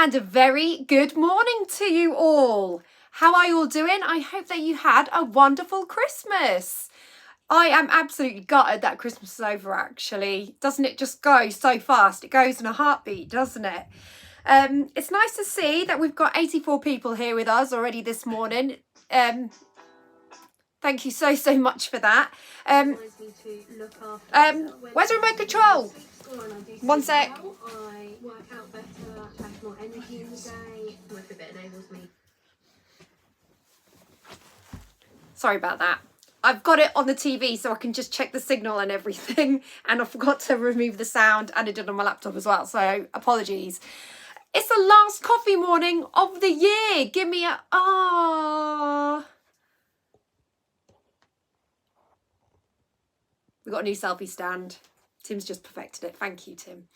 And a very good morning to you all. How are you all doing? I hope that you had a wonderful Christmas. I am absolutely gutted that Christmas is over, actually. Doesn't it just go so fast? It goes in a heartbeat, doesn't it? It's nice to see that we've got 84 people here with us already this morning. Thank you so much for that. Where's the remote control? One sec. I work out better, have more energy in the day. It enables me. Sorry about that. I've got it on the TV so I can just check the signal and everything, and I forgot to remove the sound, and I did on my laptop as well, so apologies. It's the last coffee morning of the year. Give me a ah. We've got a new selfie stand. Tim's just perfected it. Thank you, Tim.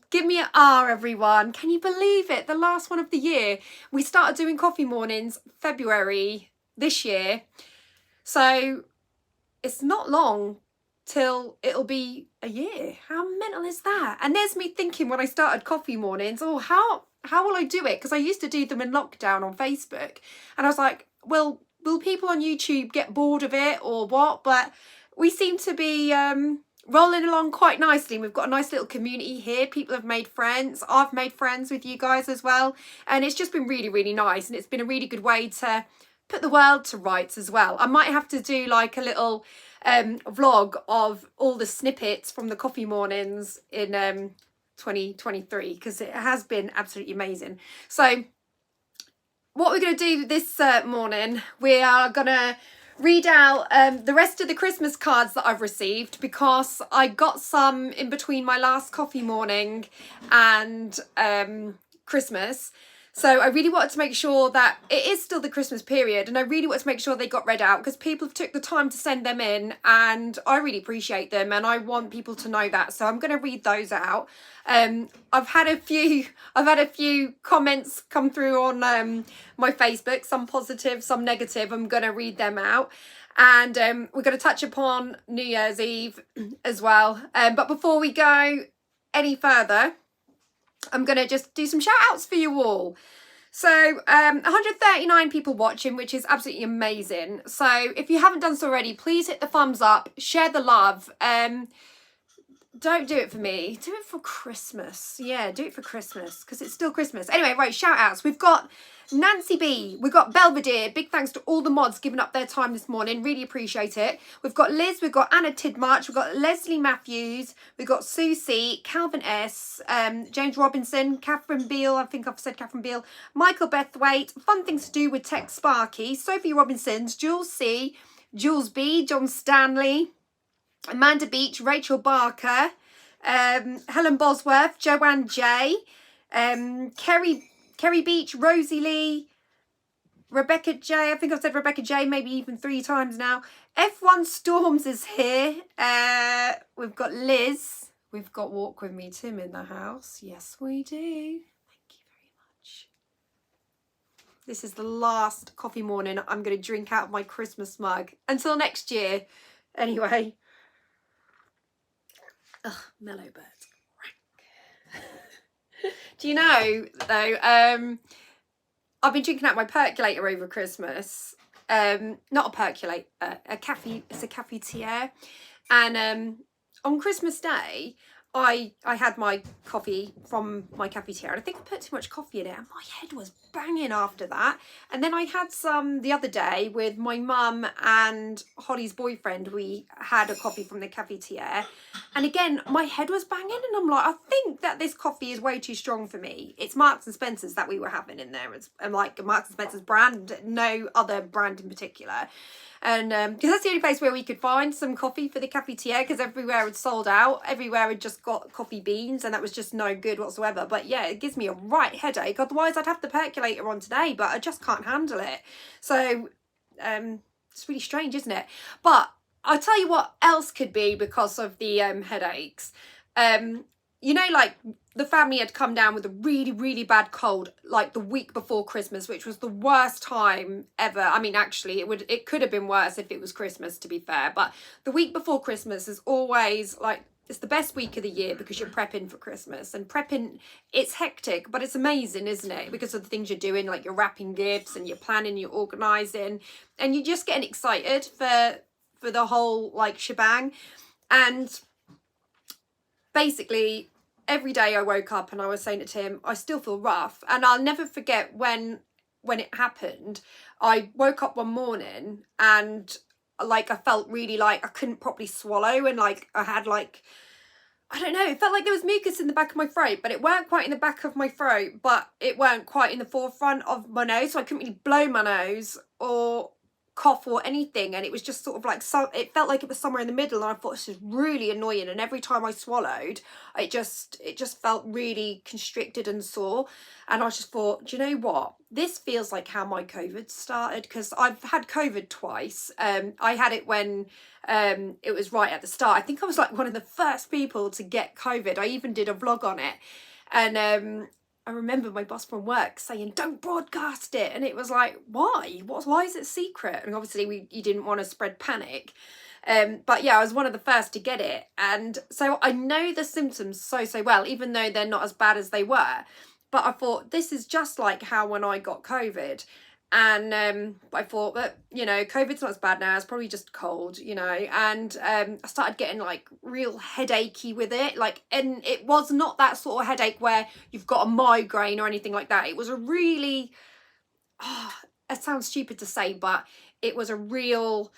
Give me an R, everyone. Can you believe it? The last one of the year. We started doing coffee mornings February this year. So it's not long till it'll be a year. How mental is that? And there's me thinking when I started coffee mornings, oh, how will I do it? Because I used to do them in lockdown on Facebook. And I was like, well, will people on YouTube get bored of it or what? But we seem to be rolling along quite nicely. We've got a nice little community here. People have made friends. I've made friends with you guys as well. And it's just been really, really nice. And it's been a really good way to put the world to rights as well. I might have to do like a little vlog of all the snippets from the coffee mornings in 2023, because it has been absolutely amazing. So what we're going to do this morning, we are going to read out the rest of the Christmas cards that I've received, because I got some in between my last coffee morning and Christmas. So I really wanted to make sure that it is still the Christmas period, and I really wanted to make sure they got read out, because people have took the time to send them in, and I really appreciate them, and I want people to know that. So I'm going to read those out. I've had a few comments come through on my Facebook, some positive, some negative. I'm going to read them out. And we're going to touch upon New Year's Eve as well. But before we go any further, I'm going to just do some shout outs for you all. So 139 people watching, which is absolutely amazing. So if you haven't done so already, please hit the thumbs up, share the love. Don't do it for me, do it for Christmas. Yeah, do it for Christmas, because it's still Christmas. Anyway, right, shout outs. We've got Nancy B, we've got Belvedere. Big thanks to all the mods giving up their time this morning, really appreciate it. We've got Liz, we've got Anna Tidmarch, we've got Leslie Matthews, we've got Susie, Calvin S, James Robinson, Catherine Beale, I think I've said Catherine Beale, Michael Bethwaite, Fun Things to Do with Tech Sparky, Sophie Robinsons, Jules C, Jules B, John Stanley, Amanda Beach, Rachel Barker, Helen Bosworth, Joanne J, Kerry Beach, Rosie Lee, Rebecca J. I think I've said Rebecca J maybe even 3 times now. F1 Storms is here. We've got Liz. We've got Walk With Me Tim in the house. Yes, we do. Thank you very much. This is the last coffee morning I'm going to drink out of my Christmas mug. Until next year. Anyway. Ugh, mellow bird. Do you know, though, I've been drinking out my percolator over Christmas. Not a percolator, a cafe, it's a cafetiere. And on Christmas Day, I had my coffee from my cafetiere, and I think I put too much coffee in it, and my head was banging after that. And then I had some the other day with my mum and Holly's boyfriend. We had a coffee from the cafetiere, and again my head was banging, and I'm like, I think that this coffee is way too strong for me. It's Marks and Spencer's that we were having in there. It's like Marks and Spencer's brand, no other brand in particular. And because that's the only place where we could find some coffee for the cafetiere, because everywhere had sold out, everywhere had just got coffee beans, and that was just no good whatsoever. But yeah, it gives me a right headache. Otherwise I'd have the percolator on today, but I just can't handle it. So it's really strange, isn't it? But I'll tell you what else could be because of the headaches. You know, like the family had come down with a really, really bad cold like the week before Christmas, which was the worst time ever. I mean, actually, it could have been worse if it was Christmas, to be fair. But the week before Christmas is always like it's the best week of the year because you're prepping for Christmas, and prepping, it's hectic, but it's amazing, isn't it? Because of the things you're doing, like you're wrapping gifts and you're planning, you're organising, and you're just getting excited for the whole like shebang. And basically every day I woke up and I was saying to Tim, I still feel rough. And I'll never forget when it happened. I woke up one morning and like I felt really like I couldn't properly swallow, and like I had like, I don't know, it felt like there was mucus in the back of my throat, but it weren't quite in the back of my throat, but it weren't quite in the forefront of my nose, so I couldn't really blow my nose or cough or anything, and it was just sort of like, so it felt like it was somewhere in the middle, and I thought this is really annoying. And every time I swallowed, it just felt really constricted and sore, and I just thought, do you know what, this feels like how my COVID started, because I've had COVID twice. I had it when it was right at the start. I think I was like one of the first people to get COVID. I even did a vlog on it, and I remember my boss from work saying, don't broadcast it. And it was like, why? Why is it secret? And obviously you didn't want to spread panic. But yeah, I was one of the first to get it. And so I know the symptoms so well, even though they're not as bad as they were. But I thought, this is just like how when I got COVID. And I thought that, you know, COVID's not as bad now, it's probably just cold, you know. And I started getting like real headachy with it, like, and it was not that sort of headache where you've got a migraine or anything like that. It was a really, it sounds stupid to say, but it was a real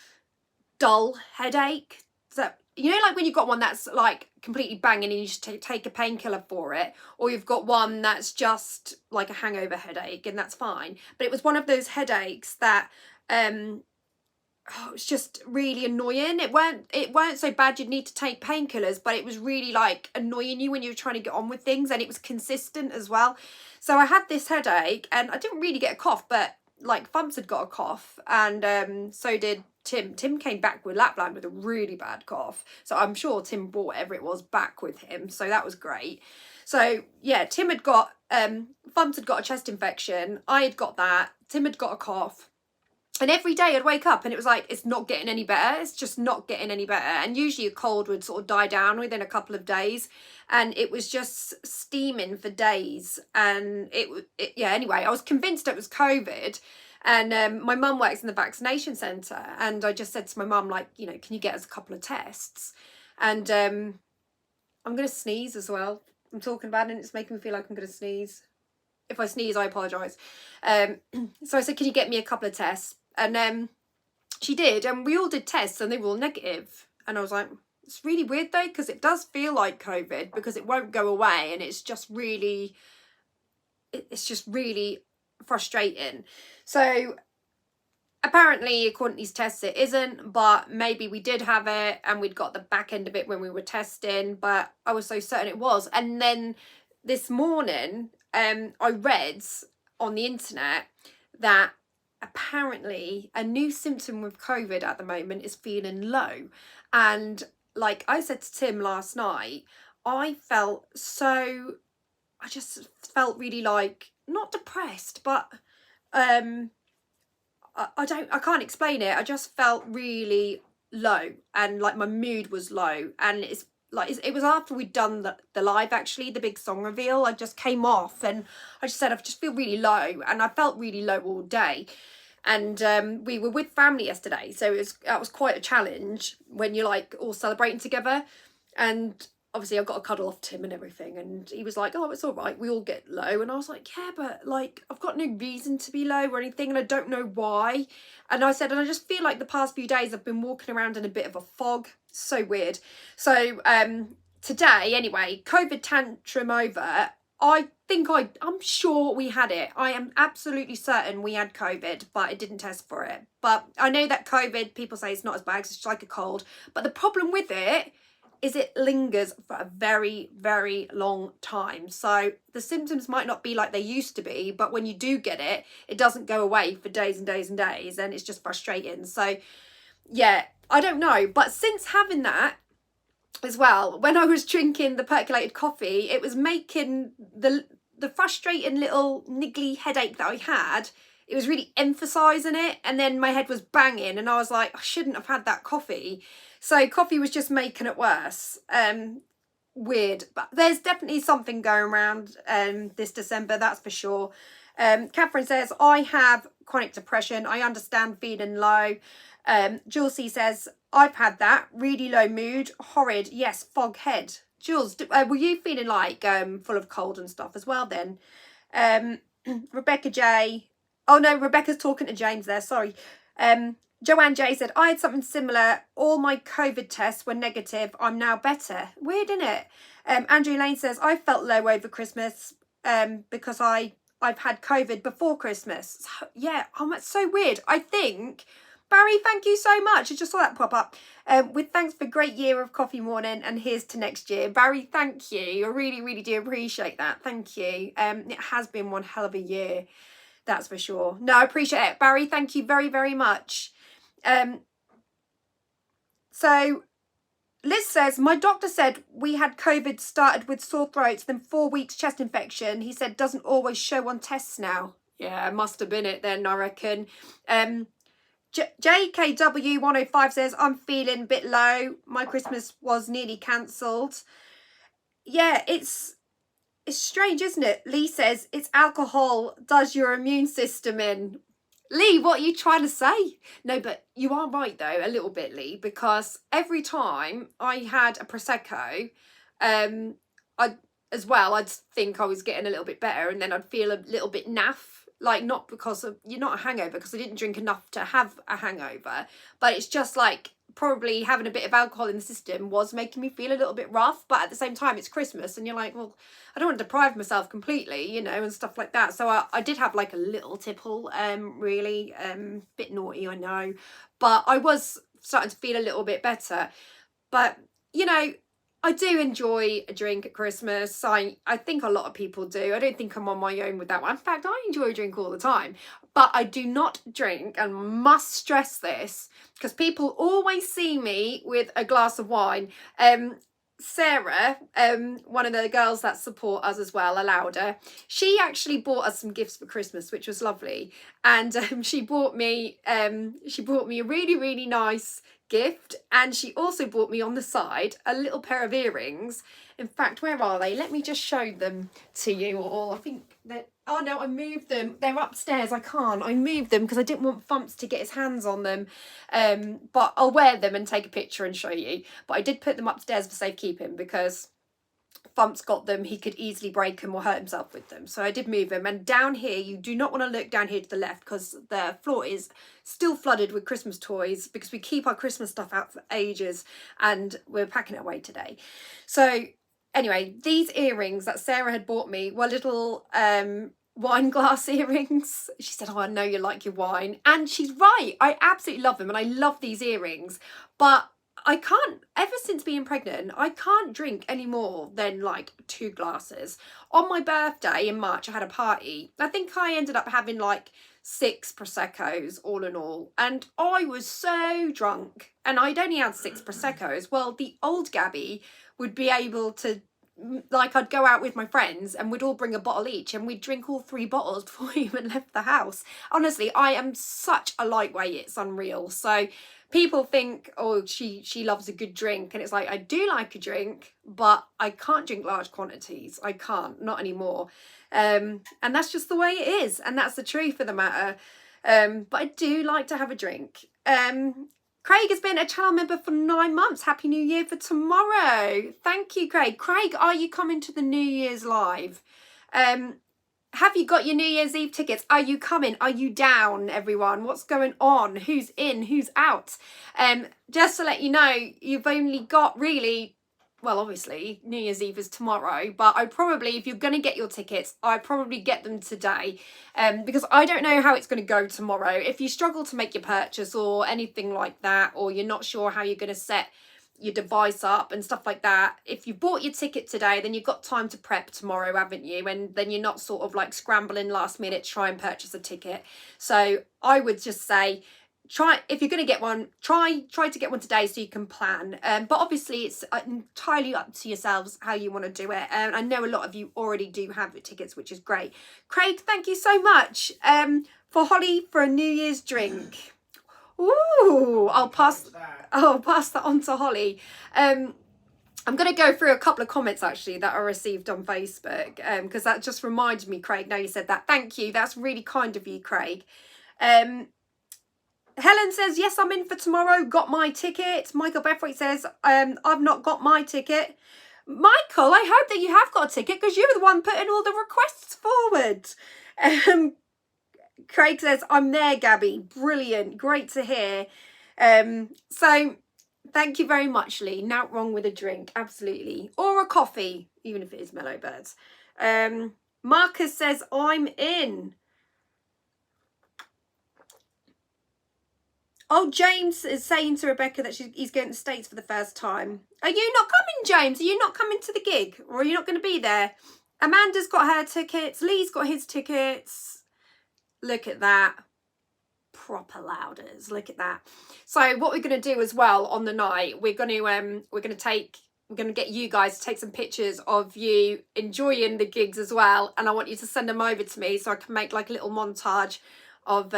dull headache. So, you know, like when you've got one that's like completely banging and you just take a painkiller for it, or you've got one that's just like a hangover headache, and that's fine. But it was one of those headaches that it's just really annoying. It weren't so bad you'd need to take painkillers, but it was really like annoying you when you were trying to get on with things, and it was consistent as well. So I had this headache, and I didn't really get a cough, but like Thumps had got a cough, and so did Tim. Tim came back with Lapland with a really bad cough, so I'm sure Tim brought whatever it was back with him, so that was great. So yeah, Tim had got Thumps had got a chest infection, I had got that, Tim had got a cough, and every day I'd wake up and it was like, it's not getting any better, it's just not getting any better. And usually a cold would sort of die down within a couple of days, and it was just steaming for days. And yeah, anyway, I was convinced it was COVID. And my mum works in the vaccination centre, and I just said to my mum, like, you know, can you get us a couple of tests? And I'm going to sneeze as well. I'm talking about it and it's making me feel like I'm going to sneeze. If I sneeze, I apologise. So I said, can you get me a couple of tests? And she did, and we all did tests and they were all negative. And I was like, it's really weird though, because it does feel like COVID, because it won't go away, and it's just really frustrating. So apparently, according to these tests, it isn't, but maybe we did have it and we'd got the back end of it when we were testing, but I was so certain it was. And then this morning, I read on the internet that apparently a new symptom with COVID at the moment is feeling low. And like I said to Tim last night, I just felt really like, not depressed, but I can't explain it. I just felt really low, and like my mood was low, and it was after we'd done the live, actually, the big song reveal. I just came off and I just said, I just feel really low, and I felt really low all day. And we were with family yesterday, so that was quite a challenge when you're like all celebrating together. And obviously I got a cuddle off Tim and everything, and he was like, oh, it's all right, we all get low. And I was like, yeah, but like I've got no reason to be low or anything, and I don't know why. And I said, and I just feel like the past few days I've been walking around in a bit of a fog. So weird. So today, anyway, COVID tantrum over. I'm sure we had it. I am absolutely certain we had COVID, but it didn't test for it. But I know that COVID, people say it's not as bad, it's just like a cold. But the problem with it is it lingers for a very, very long time. So the symptoms might not be like they used to be, but when you do get it, it doesn't go away for days and days and days, and it's just frustrating. So yeah, I don't know. But since having that as well, when I was drinking the percolated coffee, it was making the frustrating little niggly headache that I had, it was really emphasising it, and then my head was banging and I was like, I shouldn't have had that coffee. So coffee was just making it worse. Weird, but there's definitely something going around this December, that's for sure. Catherine says, I have chronic depression. I understand feeling low. Jules C says, I've had that. Really low mood. Horrid. Yes, fog head. Jules, were you feeling like full of cold and stuff as well then? Rebecca J. Oh no, Rebecca's talking to James there. Sorry. Joanne J said, I had something similar. All my COVID tests were negative. I'm now better. Weird, isn't it? Andrew Lane says, I felt low over Christmas because I've had COVID before Christmas. So, yeah, oh, that's so weird. I think, Barry, thank you so much. I just saw that pop up. With thanks for a great year of coffee morning, and here's to next year. Barry, thank you. I really, really do appreciate that. Thank you. It has been one hell of a year. That's for sure. No, I appreciate it. Barry, thank you very, very much. So Liz says, my doctor said we had COVID, started with sore throats, then 4 weeks chest infection. He said doesn't always show on tests now. Yeah, it must have been it then, I reckon. JKW105 says, I'm feeling a bit low. My Christmas was nearly cancelled. Yeah, it's strange, isn't it? Lee says, it's alcohol does your immune system in. Lee, what are you trying to say? No, but you are right, though, a little bit, Lee, because every time I had a Prosecco, I'd think I was getting a little bit better, and then I'd feel a little bit naff. Like, not because of, you're not a hangover, because I didn't drink enough to have a hangover, but it's just like, probably having a bit of alcohol in the system was making me feel a little bit rough, but at the same time it's Christmas and you're like, well, I don't want to deprive myself completely, you know, and stuff like that. So I did have like a little tipple, really, bit naughty, I know, but I was starting to feel a little bit better. But, you know, I do enjoy a drink at Christmas. I think a lot of people do. I don't think I'm on my own with that one. In fact, I enjoy a drink all the time. But I do not drink, and must stress this, because people always see me with a glass of wine. Sarah, one of the girls that support us as well, Alauda, she actually bought us some gifts for Christmas, which was lovely. And she bought me a really, really nice gift, and she also bought me on the side a little pair of earrings. In fact, where are they? Let me just show them to you all. I think that, oh no, I moved them. They're upstairs. I moved them because I didn't want Fumps to get his hands on them. But I'll wear them and take a picture and show you. But I did put them upstairs for safekeeping because Fumps got them, he could easily break them or hurt himself with them. So I did move them. And down here, you do not want to look down here to the left because the floor is still flooded with Christmas toys because we keep our Christmas stuff out for ages and we're packing it away today. So anyway, these earrings that Sarah had bought me were little wine glass earrings. She said, oh, I know you like your wine. And she's right. I absolutely love them and I love these earrings. But I can't, ever since being pregnant, I can't drink any more than like 2 glasses. On my birthday in March, I had a party. I think I ended up having like 6 Prosecco's all in all. And I was so drunk. And I'd only had 6 Prosecco's. Well, the old Gabby would be able to, like, I'd go out with my friends and we'd all bring a bottle each and we'd drink all 3 bottles before we even left the house. Honestly, I am such a lightweight, it's unreal. So people think, oh, she loves a good drink. And it's like, I do like a drink, but I can't drink large quantities. I can't, not anymore. And that's just the way it is. And that's the truth of the matter. But I do like to have a drink. Craig has been a channel member for 9 months. Happy New Year for tomorrow. Thank you, Craig. Craig, are you coming to the New Year's live? Have you got your New Year's Eve tickets? Are you coming? Are you down, everyone? What's going on? Who's in? Who's out? Just to let you know, you've only got really, well, obviously, New Year's Eve is tomorrow, but I probably, if you're going to get your tickets, I'd probably get them today, because I don't know how it's going to go tomorrow. If you struggle to make your purchase or anything like that, or you're not sure how you're going to set your device up and stuff like that, if you bought your ticket today, then you've got time to prep tomorrow, haven't you? And then you're not sort of like scrambling last minute to try and purchase a ticket. So I would just say, try, if you're going to get one, try to get one today so you can plan. But obviously it's entirely up to yourselves how you want to do it. And I know a lot of you already do have your tickets, which is great. Craig, thank you so much for Holly for a New Year's drink. Ooh, I'll pass that on to Holly. I'm going to go through a couple of comments actually that I received on Facebook because that just reminded me, Craig, now you said that. Thank you. That's really kind of you, Craig. Helen says, yes, I'm in for tomorrow. Got my ticket. Michael Bethwaite says, I've not got my ticket. Michael, I hope that you have got a ticket because you're the one putting all the requests forward. Craig says, I'm there, Gabby. Brilliant. Great to hear. So thank you very much, Lee. Not wrong with a drink. Absolutely. Or a coffee, even if it is Mellow Birds. Marcus says, I'm in. Oh, James is saying to Rebecca that he's going to the States for the first time. Are you not coming, James? Are you not coming to the gig? Or are you not going to be there? Amanda's got her tickets. Lee's got his tickets. Look at that. Proper louders. Look at that. So what we're going to do as well on the night, we're going to get you guys to take some pictures of you enjoying the gigs as well. And I want you to send them over to me so I can make like a little montage of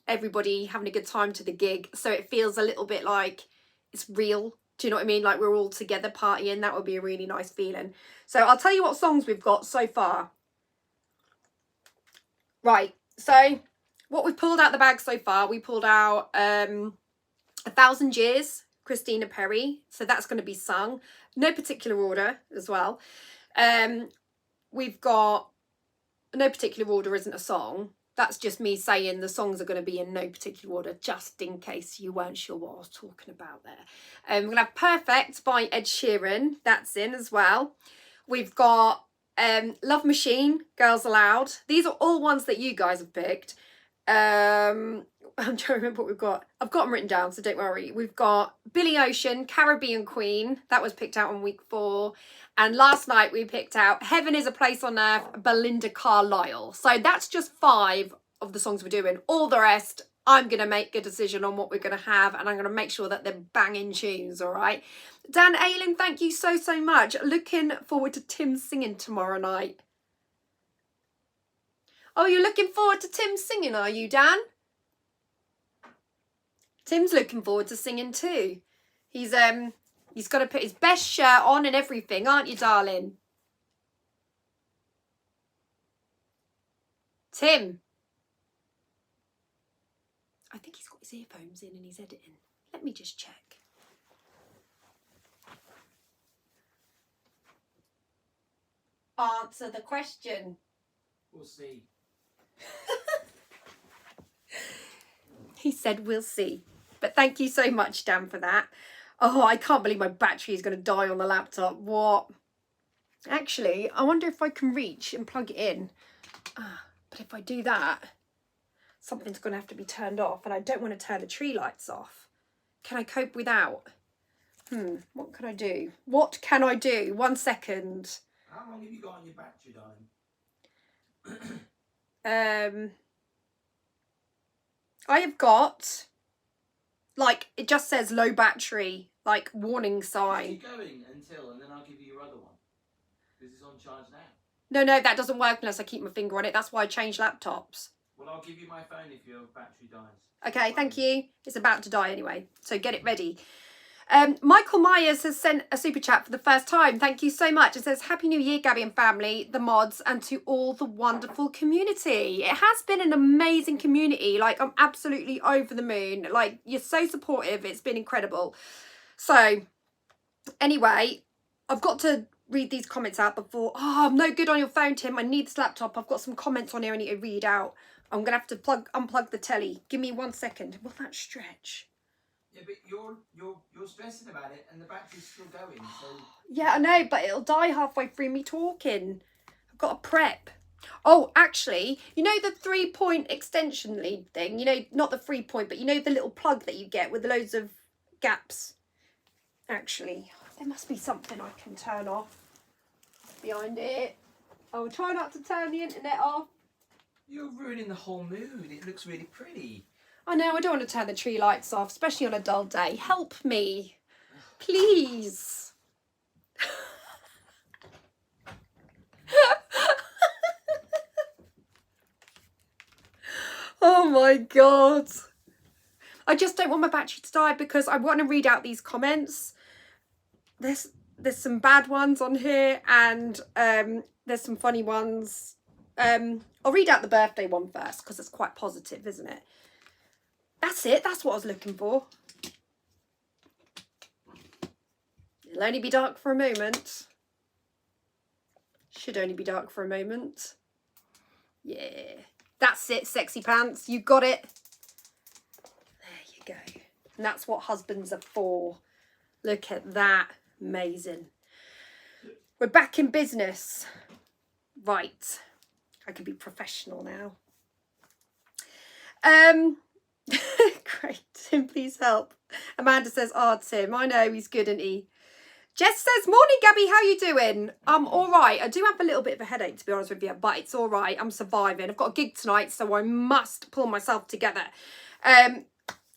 everybody having a good time to the gig, so it feels a little bit like it's real. Do you know what I mean? Like we're all together partying. That would be a really nice feeling. So I'll tell you what songs we've got so far. Right, so what we've pulled out the bag so far, we pulled out 1,000 Years, Christina Perri, so that's going to be sung, no particular order as well. We've got no particular order isn't a song. That's just me saying the songs are going to be in no particular order, just in case you weren't sure what I was talking about there. We're going to have Perfect by Ed Sheeran. That's in as well. We've got Love Machine, Girls Aloud. These are all ones that you guys have picked. I'm trying to remember what we've got. I've got them written down, so don't worry. We've got Billy Ocean, Caribbean Queen. That was picked out on week 4. And last night we picked out Heaven is a Place on Earth, Belinda Carlisle. So that's just 5 of the songs we're doing. All the rest, I'm going to make a decision on what we're going to have. And I'm going to make sure that they're banging tunes, all right? Dan Ayling, thank you so, so much. Looking forward to Tim singing tomorrow night. Oh, you're looking forward to Tim singing, are you, Dan? Tim's looking forward to singing too. He's got to put his best shirt on and everything, aren't you, darling? Tim. I think he's got his earphones in and he's editing. Let me just check. Answer the question. We'll see. He said we'll see. But thank you so much, Dan, for that. Oh, I can't believe my battery is going to die on the laptop. What? Actually, I wonder if I can reach and plug it in. But if I do that, something's going to have to be turned off. And I don't want to turn the tree lights off. Can I cope without? What can I do? What can I do? 1 second. How long have you got on your battery, darling? I have got, like, it just says low battery, like, warning sign. Keep going until, and then I'll give you your other one. Because it's on charge now. No, that doesn't work unless I keep my finger on it. That's why I changed laptops. Well, I'll give you my phone if your battery dies. Okay, thank you. It's about to die anyway, so get it ready. Michael Myers has sent a super chat for the first time. Thank you so much. It says, Happy New Year, Gabby and family, the mods, and to all the wonderful community. It has been an amazing community. Like, I'm absolutely over the moon. Like, you're so supportive. It's been incredible. So, anyway, I've got to read these comments out before. Oh, I'm no good on your phone, Tim. I need this laptop. I've got some comments on here I need to read out. I'm going to have to unplug the telly. Give me 1 second. Will that stretch? Yeah, but you're stressing about it and the battery's still going, so... Yeah, I know, but it'll die halfway through me talking. I've got to prep. Oh, actually, you know the 3-point extension lead thing? You know, not the 3-point, but you know the little plug that you get with loads of gaps? Actually, there must be something I can turn off behind it. I will try not to turn the internet off. You're ruining the whole mood. It looks really pretty. I know, I don't want to turn the tree lights off, especially on a dull day. Help me, please. Oh my God. I just don't want my battery to die because I want to read out these comments. There's some bad ones on here, and there's some funny ones. I'll read out the birthday one first because it's quite positive, isn't it? That's it. That's what I was looking for. It'll only be dark for a moment. Should only be dark for a moment. Yeah. That's it, sexy pants. You got it. There you go. And that's what husbands are for. Look at that. Amazing. We're back in business. Right. I can be professional now. Great. Tim, please help. Amanda says, oh, Tim, I know he's good, isn't he? Jess says, morning, Gabby, how you doing? I'm all right. I do have a little bit of a headache, to be honest with you, but it's all right. I'm surviving. I've got a gig tonight, so I must pull myself together.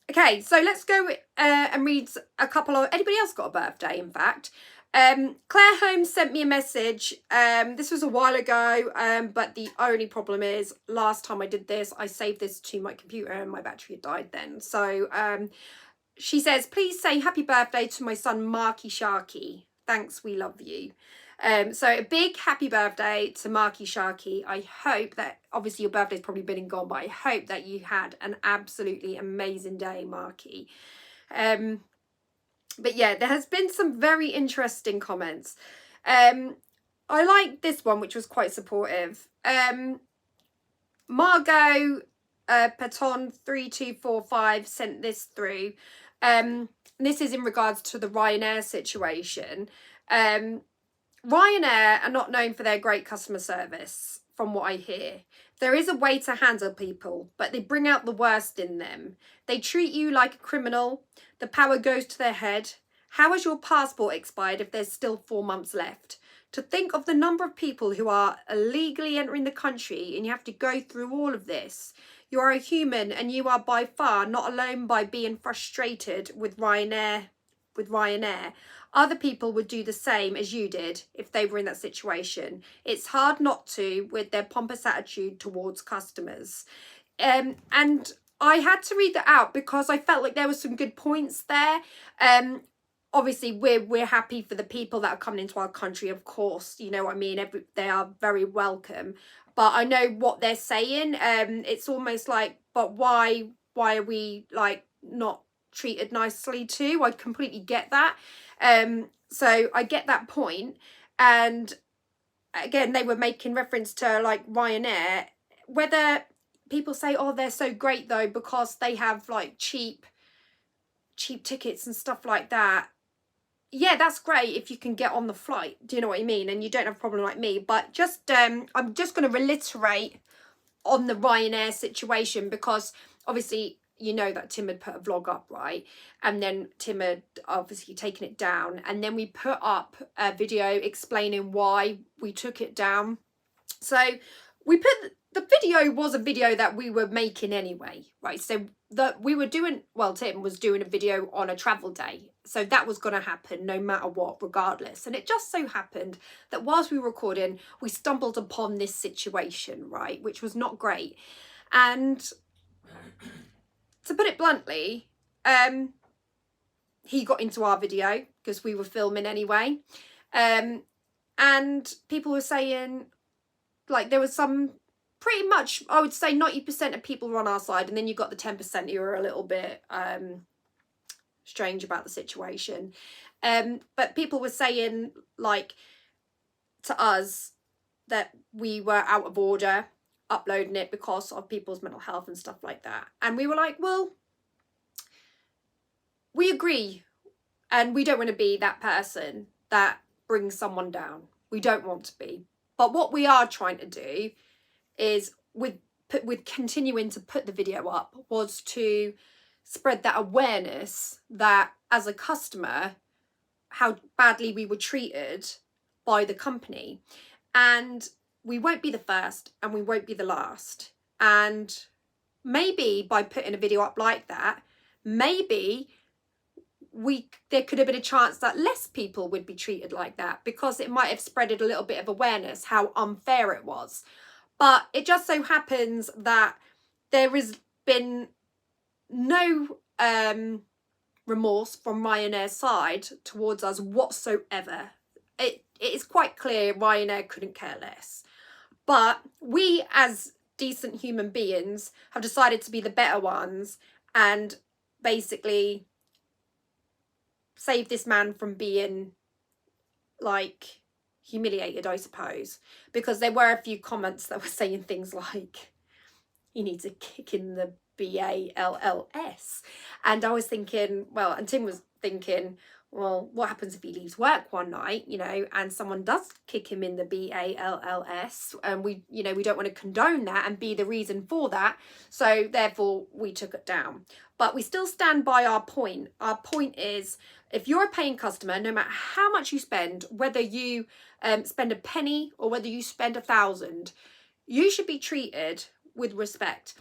Okay, so let's go and read a couple of... Anybody else got a birthday, in fact? Claire Holmes sent me a message. This was a while ago, but the only problem is last time I did this, I saved this to my computer and my battery had died then. So she says, please say happy birthday to my son, Marky Sharky. Thanks, we love you. So a big happy birthday to Marky Sharky. I hope that, obviously your birthday's probably been and gone, but I hope that you had an absolutely amazing day, Marky. But yeah, there has been some very interesting comments. I like this one, which was quite supportive. Margot Paton 3245 sent this through. This is in regards to the Ryanair situation. Ryanair are not known for their great customer service, from what I hear. There is a way to handle people, but they bring out the worst in them. They treat you like a criminal. The power goes to their head. How has your passport expired if there's still 4 months left? To think of the number of people who are illegally entering the country and you have to go through all of this. You are a human and you are by far not alone by being frustrated with Ryanair. Other people would do the same as you did if they were in that situation. It's hard not to with their pompous attitude towards customers. And I had to read that out because I felt like there were some good points there. Obviously, we're happy for the people that are coming into our country, of course. You know what I mean? They are very welcome. But I know what they're saying. It's almost like, but why are we like not treated nicely too? I completely get that. So I get that point. And again, they were making reference to like Ryanair. Whether people say, oh, they're so great though because they have like cheap tickets and stuff like that. Yeah, that's great if you can get on the flight. Do you know what I mean? And you don't have a problem like me. But just I'm just going to reiterate on the Ryanair situation because obviously you know that Tim had put a vlog up, right? And then Tim had obviously taken it down. And then we put up a video explaining why we took it down. So we put... The video was a video that we were making anyway, right? So that we were doing... Well, Tim was doing a video on a travel day. So that was going to happen no matter what, regardless. And it just so happened that whilst we were recording, we stumbled upon this situation, right? Which was not great. And to put it bluntly, he got into our video because we were filming anyway. And people were saying, like, there was some... Pretty much, I would say 90% of people were on our side. And then you got the 10% who were a little bit... strange about the situation, but people were saying like to us that we were out of order uploading it because of people's mental health and stuff like that, and we were like, well, we agree and we don't want to be that person that brings someone down. We don't want to be, but what we are trying to do is with continuing to put the video up was to spread that awareness that as a customer, how badly we were treated by the company. And we won't be the first and we won't be the last. And maybe by putting a video up like that, maybe there could have been a chance that less people would be treated like that, because it might have spreaded a little bit of awareness how unfair it was. But it just so happens that there has been no remorse from Ryanair's side towards us whatsoever. It is quite clear Ryanair couldn't care less. But we, as decent human beings, have decided to be the better ones and basically save this man from being, like, humiliated, I suppose. Because there were a few comments that were saying things like, he needs a kick in the BALLS. And I was thinking, well, and Tim was thinking, well, what happens if he leaves work one night, you know, and someone does kick him in the BALLS, and we, you know, we don't want to condone that and be the reason for that. So therefore we took it down. But we still stand by our point. Our point is, if you're a paying customer, no matter how much you spend, whether you spend a penny or whether you spend 1,000, you should be treated with respect.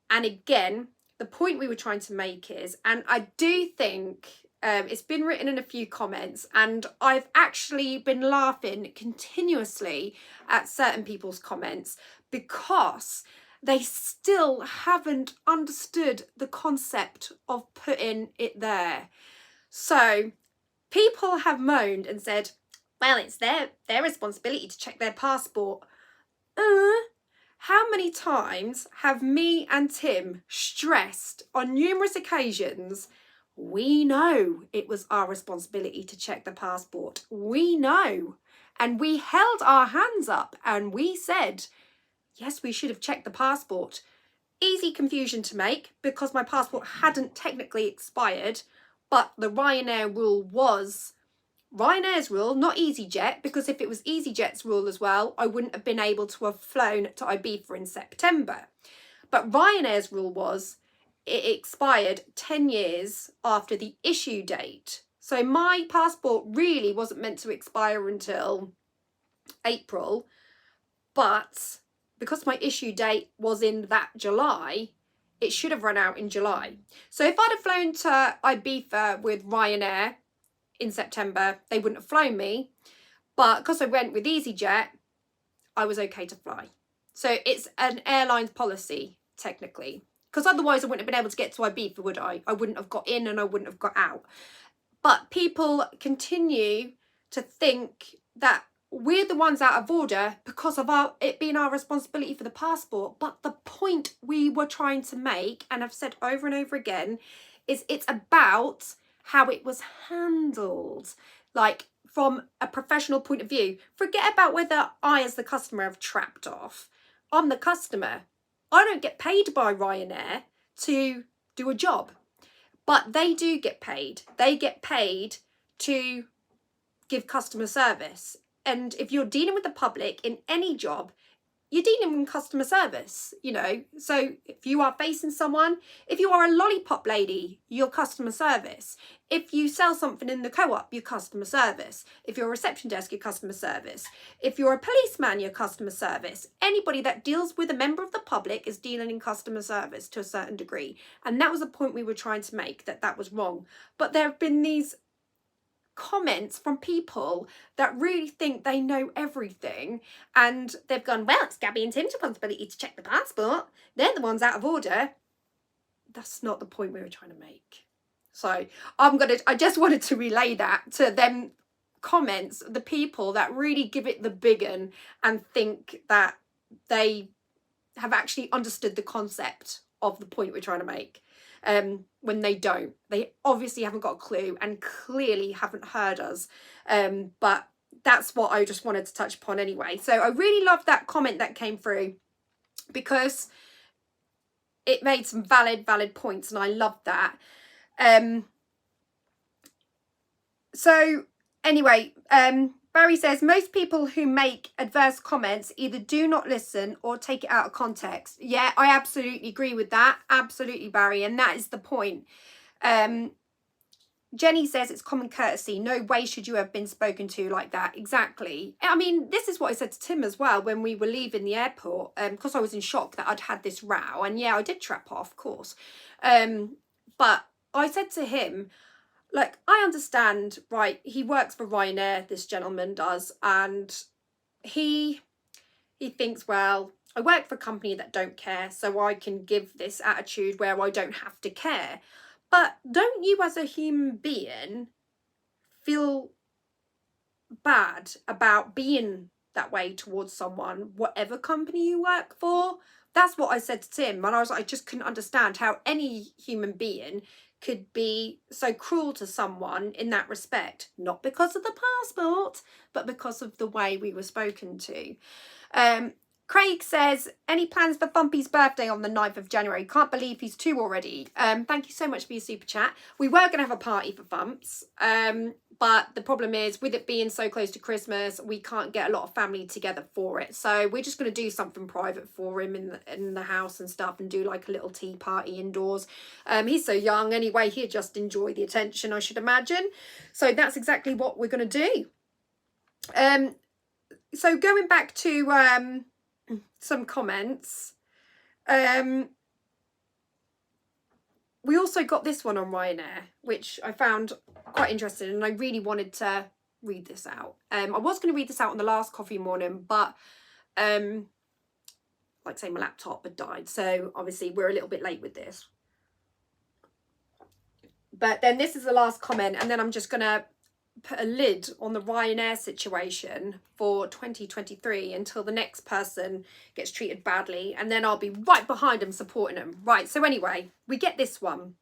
And again, the point we were trying to make is, and I do think it's been written in a few comments, and I've actually been laughing continuously at certain people's comments because they still haven't understood the concept of putting it there. So people have moaned and said, well, it's their responsibility to check their passport. How many times have me and Tim stressed on numerous occasions, we know it was our responsibility to check the passport. We know. And we held our hands up and we said, yes, we should have checked the passport. Easy confusion to make because my passport hadn't technically expired, but the Ryanair rule was Ryanair's rule, not EasyJet, because if it was EasyJet's rule as well, I wouldn't have been able to have flown to Ibiza in September. But Ryanair's rule was it expired 10 years after the issue date. So my passport really wasn't meant to expire until April, but because my issue date was in that July, it should have run out in July. So if I'd have flown to Ibiza with Ryanair in September, they wouldn't have flown me. But because I went with EasyJet, I was okay to fly. So it's an airline's policy, technically. Because otherwise I wouldn't have been able to get to Ibiza, would I? I wouldn't have got in and I wouldn't have got out. But people continue to think that we're the ones out of order because of it being our responsibility for the passport. But the point we were trying to make, and I've said over and over again, is it's about how it was handled, like from a professional point of view. Forget about whether I as the customer have trapped off. I'm the customer. I don't get paid by Ryanair to do a job, but they do get paid. They get paid to give customer service. And if you're dealing with the public in any job, you're dealing with customer service, you know. So if you are facing someone, if you are a lollipop lady, you're customer service. If you sell something in the co-op, you're customer service. If you're a reception desk, you're customer service. If you're a policeman, you're customer service. Anybody that deals with a member of the public is dealing in customer service to a certain degree. And that was the point we were trying to make, that was wrong. But there have been these comments from people that really think they know everything, and they've gone, well, it's Gabby and Tim's responsibility to check the passport. They're the ones out of order. That's not the point we were trying to make. So I just wanted to relay that to them comments, the people that really give it the big un and think that they have actually understood the concept of the point we're trying to make. When they don't. They obviously haven't got a clue and clearly haven't heard us. But that's what I just wanted to touch upon anyway. So I really loved that comment that came through because it made some valid points, and I loved that. So anyway, Barry says, most people who make adverse comments either do not listen or take it out of context. Yeah, I absolutely agree with that. Absolutely, Barry. And that is the point. Jenny says it's common courtesy. No way should you have been spoken to like that. Exactly. I mean, this is what I said to Tim as well when we were leaving the airport, because I was in shock that I'd had this row. And yeah, I did trap off, of course. But I said to him, like, I understand, right, he works for Ryanair, this gentleman does, and he thinks, well, I work for a company that don't care, so I can give this attitude where I don't have to care. But don't you as a human being feel bad about being that way towards someone, whatever company you work for? That's what I said to Tim, and I was like, I just couldn't understand how any human being could be so cruel to someone in that respect, not because of the passport, but because of the way we were spoken to. Craig says, any plans for Fumpy's birthday on the 9th of January? Can't believe he's 2 already. Thank you so much for your super chat. We were going to have a party for Fumps, but the problem is with it being so close to Christmas, we can't get a lot of family together for it. So we're just going to do something private for him in the house and stuff, and do like a little tea party indoors. He's so young anyway, he'd just enjoy the attention, I should imagine. So that's exactly what we're going to do. So going back to some comments, we also got this one on Ryanair, which I found quite interesting, and I really wanted to read this out. I was going to read this out on the last coffee morning, but like I say, my laptop had died, so obviously we're a little bit late with this. But then this is the last comment, and then I'm just going to put a lid on the Ryanair situation for 2023 until the next person gets treated badly, and then I'll be right behind them supporting them. Right, so anyway, we get this one.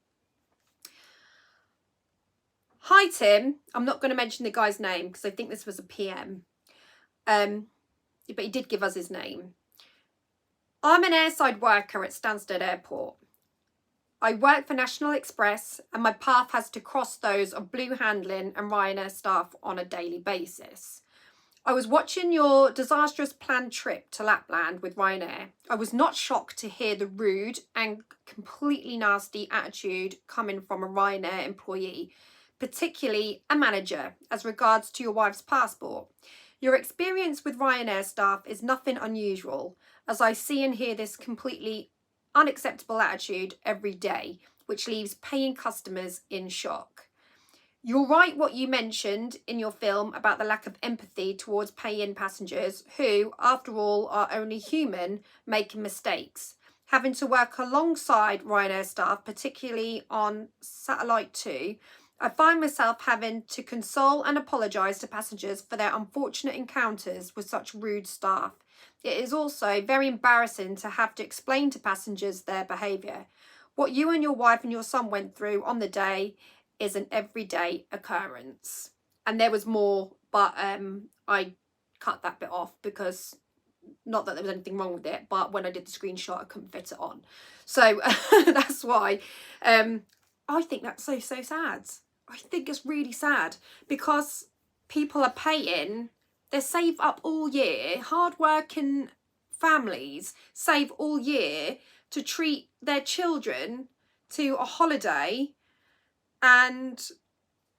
Hi Tim, I'm not going to mention the guy's name because I think this was a PM, but he did give us his name. I'm an airside worker at Stansted Airport. I work for National Express, and my path has to cross those of Blue Handling and Ryanair staff on a daily basis. I was watching your disastrous planned trip to Lapland with Ryanair. I was not shocked to hear the rude and completely nasty attitude coming from a Ryanair employee, particularly a manager, as regards to your wife's passport. Your experience with Ryanair staff is nothing unusual, as I see and hear this completely unacceptable attitude every day, which leaves paying customers in shock. You're right what you mentioned in your film about the lack of empathy towards pay-in passengers who, after all, are only human, making mistakes. Having to work alongside Ryanair staff, particularly on Satellite 2, I find myself having to console and apologise to passengers for their unfortunate encounters with such rude staff. It is also very embarrassing to have to explain to passengers their behaviour. What you and your wife and your son went through on the day is an everyday occurrence. And there was more, but I cut that bit off because, not that there was anything wrong with it, but when I did the screenshot, I couldn't fit it on. So that's why. I think that's so sad. I think it's really sad because people are paying, they save up all year, hard-working families save all year to treat their children to a holiday, and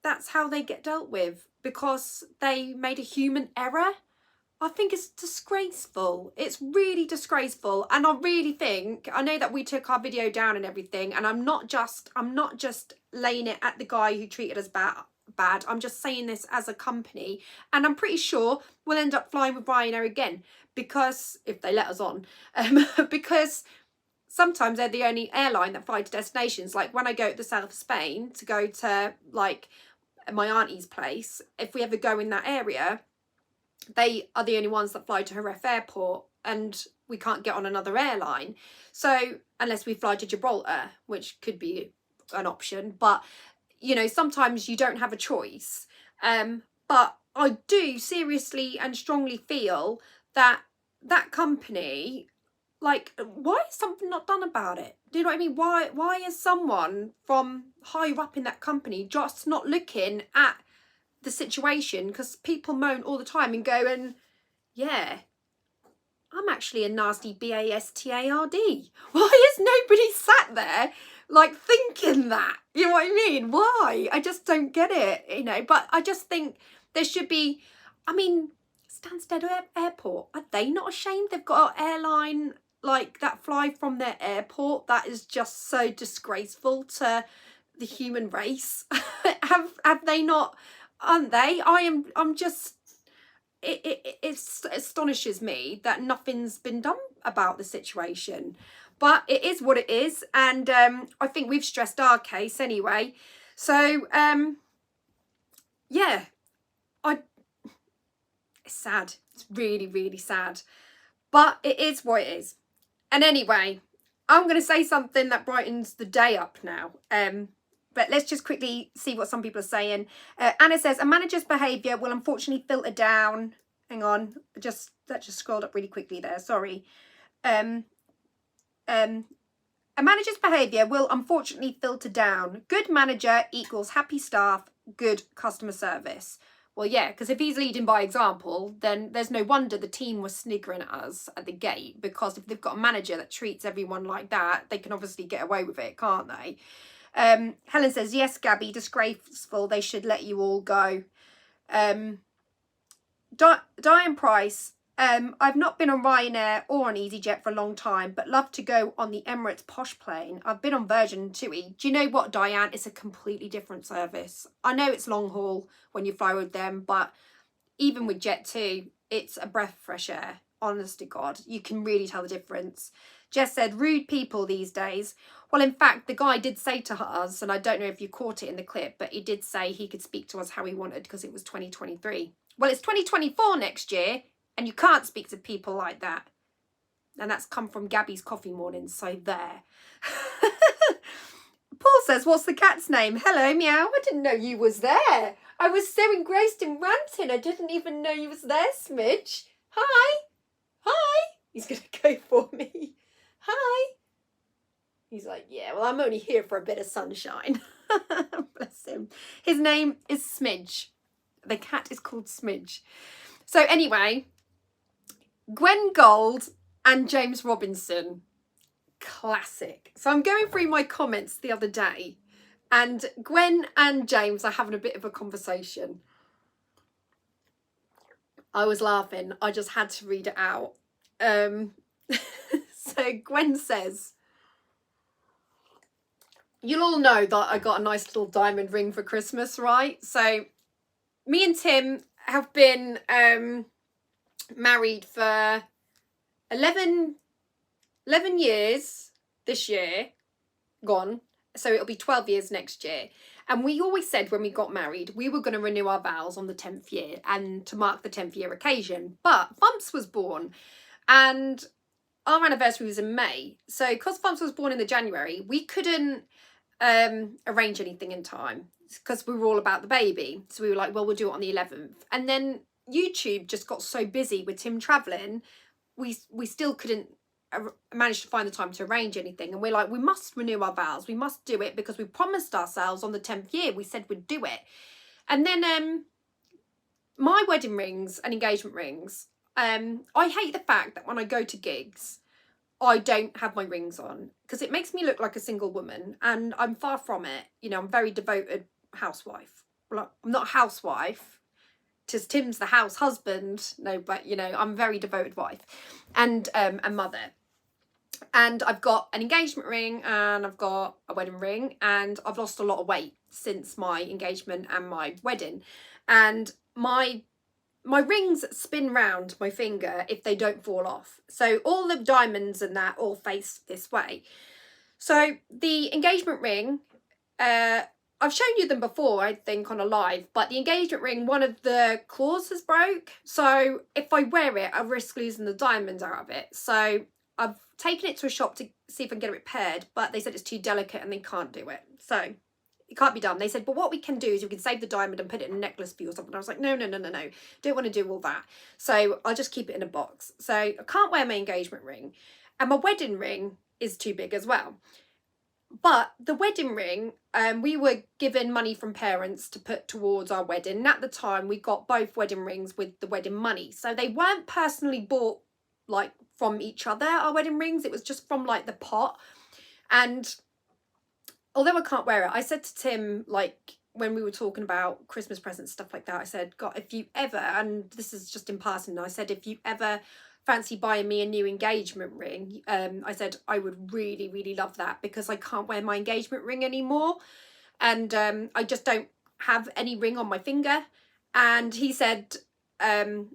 that's how they get dealt with because they made a human error. I think it's disgraceful. It's really disgraceful. And I really think, I know that we took our video down and everything, and I'm not just laying it at the guy who treated us bad. I'm just saying this as a company, and I'm pretty sure we'll end up flying with Ryanair again, because if they let us on, because sometimes they're the only airline that fly to destinations. Like when I go to the south of Spain to go to like my auntie's place, if we ever go in that area, they are the only ones that fly to Jerez Airport, and we can't get on another airline. So unless we fly to Gibraltar, which could be an option, but you know, sometimes you don't have a choice. But I do seriously and strongly feel that that company, like, why is something not done about it? Do you know what I mean? Why is someone from higher up in that company just not looking at the situation? Because people moan all the time and go, and yeah, I'm actually a nasty bastard. Why is nobody sat there like thinking that? You know what I mean? Why? I just don't get it, you know. But I just think there should be, I mean, Stansted Airport, are they not ashamed? They've got an airline like that fly from their airport. That is just so disgraceful to the human race. have they not? Aren't they? I'm just, it astonishes me that nothing's been done about the situation, but it is what it is. And I think we've stressed our case anyway, so yeah, it's sad. It's really, really sad, but it is what it is. And anyway, I'm going to say something that brightens the day up now. But let's just quickly see what some people are saying. Anna says, a manager's behaviour will unfortunately filter down. Hang on, that just scrolled up really quickly there. Sorry. A manager's behaviour will unfortunately filter down. Good manager equals happy staff, good customer service. Well, yeah, because if he's leading by example, then there's no wonder the team was sniggering at us at the gate, because if they've got a manager that treats everyone like that, they can obviously get away with it, can't they? Helen says, yes, Gabby, disgraceful. They should let you all go. Diane Price, I've not been on Ryanair or on EasyJet for a long time, but love to go on the Emirates posh plane. I've been on Virgin TUI. Do you know what, Diane? It's a completely different service. I know it's long haul when you fly with them, but even with Jet2, it's a breath of fresh air. Honest to God, you can really tell the difference. Jess said, rude people these days. Well, in fact, the guy did say to us, and I don't know if you caught it in the clip, but he did say he could speak to us how he wanted because it was 2023. Well, it's 2024 next year, and you can't speak to people like that. And that's come from Gabby's coffee mornings, so there. Paul says, what's the cat's name? Hello, meow. I didn't know you was there. I was so engrossed in ranting, I didn't even know you was there, Smidge. Hi. Hi. He's going to go for me. Hi. He's like, yeah, well, I'm only here for a bit of sunshine. Bless him. His name is Smidge. The cat is called Smidge. So anyway, Gwen Gold and James Robinson. Classic. So I'm going through my comments the other day, and Gwen and James are having a bit of a conversation. I was laughing. I just had to read it out. So Gwen says, you'll all know that I got a nice little diamond ring for Christmas, right? So me and Tim have been married for 11 years this year, gone. So it'll be 12 years next year. And we always said when we got married, we were going to renew our vows on the 10th year and to mark the 10th year occasion. But Bumps was born and our anniversary was in May. So because Bumps was born in the January, we couldn't arrange anything in time because we were all about the baby. So we were like, well, we'll do it on the 11th. And then YouTube just got so busy with Tim travelling, we still couldn't manage to find the time to arrange anything. And we're like, we must renew our vows. We must do it because we promised ourselves on the 10th year, we said we'd do it. And then my wedding rings and engagement rings, I hate the fact that when I go to gigs, I don't have my rings on because it makes me look like a single woman, and I'm far from it. You know, I'm a very devoted housewife. Well, I'm not a housewife, because Tim's the house husband. No, but you know, I'm a very devoted wife and a mother. And I've got an engagement ring and I've got a wedding ring, and I've lost a lot of weight since my engagement and my wedding. And my rings spin round my finger if they don't fall off. So all the diamonds and that all face this way. So the engagement ring, I've shown you them before, I think, on a live, but the engagement ring, one of the claws has broke. So if I wear it, I risk losing the diamonds out of it. So I've taken it to a shop to see if I can get it repaired, but they said it's too delicate and they can't do it. So it can't be done. They said, but what we can do is we can save the diamond and put it in a necklace for you or something. I was like, no. Don't want to do all that. So I'll just keep it in a box. So I can't wear my engagement ring. And my wedding ring is too big as well. But the wedding ring, we were given money from parents to put towards our wedding. And at the time, we got both wedding rings with the wedding money. So they weren't personally bought like from each other, our wedding rings. It was just from like the pot. And although I can't wear it, I said to Tim, like when we were talking about Christmas presents, stuff like that, I said, God, if you ever, and this is just in passing, I said, if you ever fancy buying me a new engagement ring, I said I would really, really love that, because I can't wear my engagement ring anymore, and I just don't have any ring on my finger. And he said, all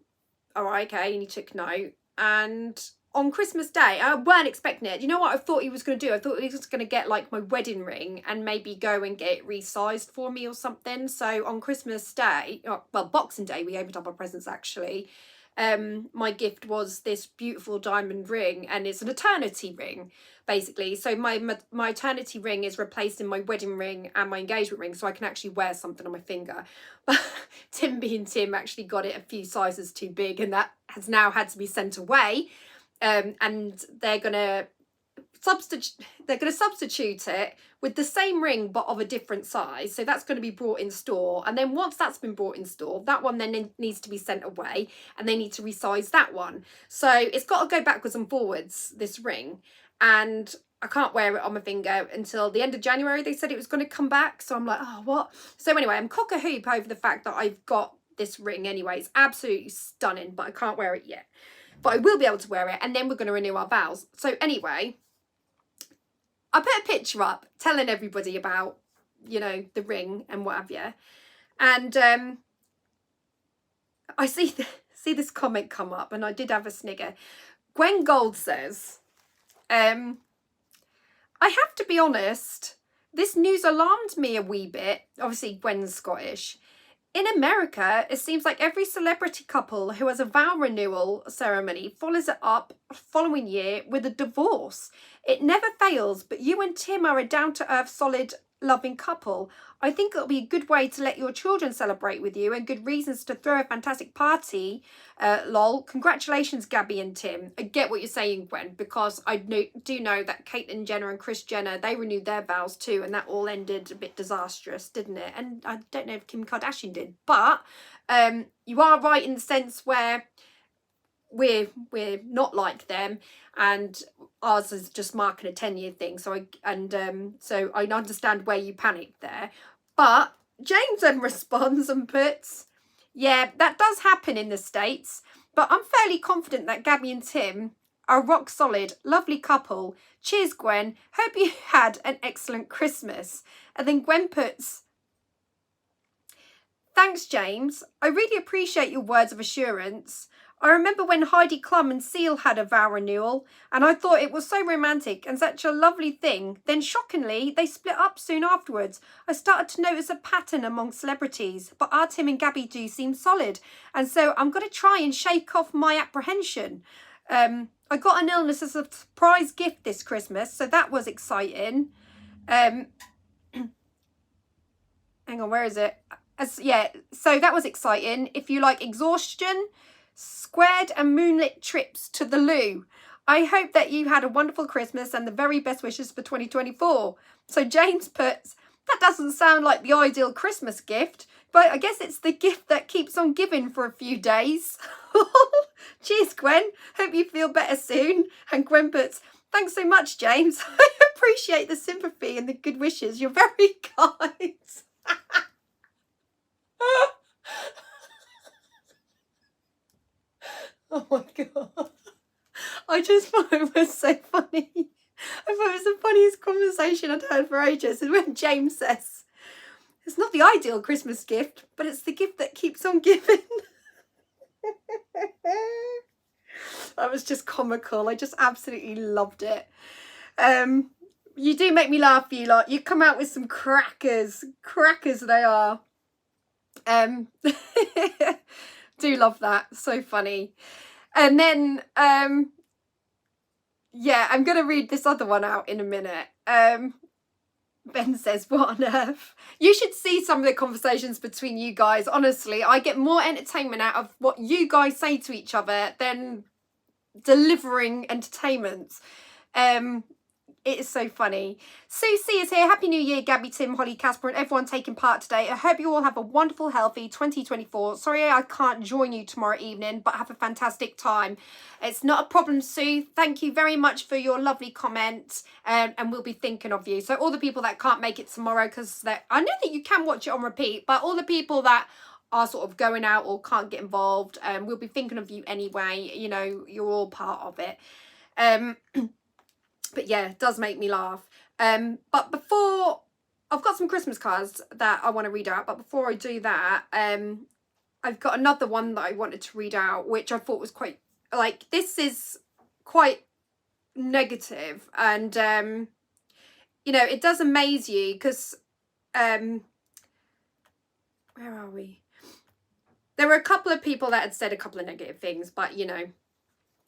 right, okay, and he took note. And on Christmas Day, I weren't expecting it. You know what I thought he was going to do? I thought he was going to get like my wedding ring and maybe go and get it resized for me or something. So on Christmas Day, well, Boxing Day, we opened up our presents actually. My gift was this beautiful diamond ring, and it's an eternity ring basically. So my eternity ring is replacing my wedding ring and my engagement ring, so I can actually wear something on my finger. But Tim being Tim actually got it a few sizes too big, and that has now had to be sent away. And they're gonna substitute it with the same ring but of a different size. So that's going to be brought in store, and then once that's been brought in store, that one then needs to be sent away, and they need to resize that one. So it's got to go backwards and forwards, this ring, and I can't wear it on my finger until the end of January. They said it was going to come back, so I'm like, oh, what? So anyway, I'm cock a hoop over the fact that I've got this ring anyway. It's absolutely stunning, but I can't wear it yet. But I will be able to wear it, and then we're going to renew our vows. So anyway, I put a picture up telling everybody about, you know, the ring and what have you. And I see this comment come up, and I did have a snigger. Gwen Gold says, I have to be honest, this news alarmed me a wee bit. Obviously, Gwen's Scottish. In America, it seems like every celebrity couple who has a vow renewal ceremony follows it up following year with a divorce. It never fails, but you and Tim are a down-to-earth, solid, loving couple. I think it'll be a good way to let your children celebrate with you, and good reasons to throw a fantastic party. Lol. Congratulations, Gabby and Tim. I get what you're saying, Gwen, because I do know that Caitlyn Jenner and Kris Jenner, they renewed their vows too, and that all ended a bit disastrous, didn't it? And I don't know if Kim Kardashian did, but you are right in the sense where we're not like them, and ours is just marking a 10-year thing. So I understand where you panicked there. But James then responds and puts, yeah, that does happen in the States, but I'm fairly confident that Gabby and Tim are a rock solid, lovely couple. Cheers, Gwen. Hope you had an excellent Christmas. And then Gwen puts, thanks, James. I really appreciate your words of assurance. I remember when Heidi Klum and Seal had a vow renewal, and I thought it was so romantic and such a lovely thing. Then shockingly, they split up soon afterwards. I started to notice a pattern among celebrities, but our Tim and Gabby do seem solid, and so I'm going to try and shake off my apprehension. I got an illness as a surprise gift this Christmas, so that was exciting. Hang on, where is it? So that was exciting. If you like exhaustion, squared and moonlit trips to the loo. I hope that you had a wonderful Christmas and the very best wishes for 2024. So James puts, that doesn't sound like the ideal Christmas gift, but I guess it's the gift that keeps on giving for a few days. Cheers, Gwen. Hope you feel better soon. And Gwen puts, thanks so much, James. I appreciate the sympathy and the good wishes. You're very kind. Oh my God. I just thought it was so funny. I thought it was the funniest conversation I'd heard for ages. And when James says, it's not the ideal Christmas gift, but it's the gift that keeps on giving. That was just comical. I just absolutely loved it. You do make me laugh, you lot. You come out with some crackers. Crackers they are. Do love that. So funny. And then yeah, I'm gonna read this other one out in a minute. Ben says, what on earth? You should see some of the conversations between you guys. Honestly, I get more entertainment out of what you guys say to each other than delivering entertainment. It is so funny. Susie is here. Happy New Year, Gabby, Tim, Holly, Casper, and everyone taking part today. I hope you all have a wonderful, healthy 2024. Sorry I can't join you tomorrow evening, but have a fantastic time. It's not a problem, Sue. Thank you very much for your lovely comments, and we'll be thinking of you. So all the people that can't make it tomorrow, because I know that you can watch it on repeat, but all the people that are sort of going out or can't get involved, we'll be thinking of you anyway. You know, you're all part of it. But yeah, it does make me laugh. But before, I've got some Christmas cards that I want to read out. But before I do that, I've got another one that I wanted to read out, which I thought was quite, like, this is quite negative. And, you know, it does amaze you because, where are we? There were a couple of people that had said a couple of negative things, but, you know,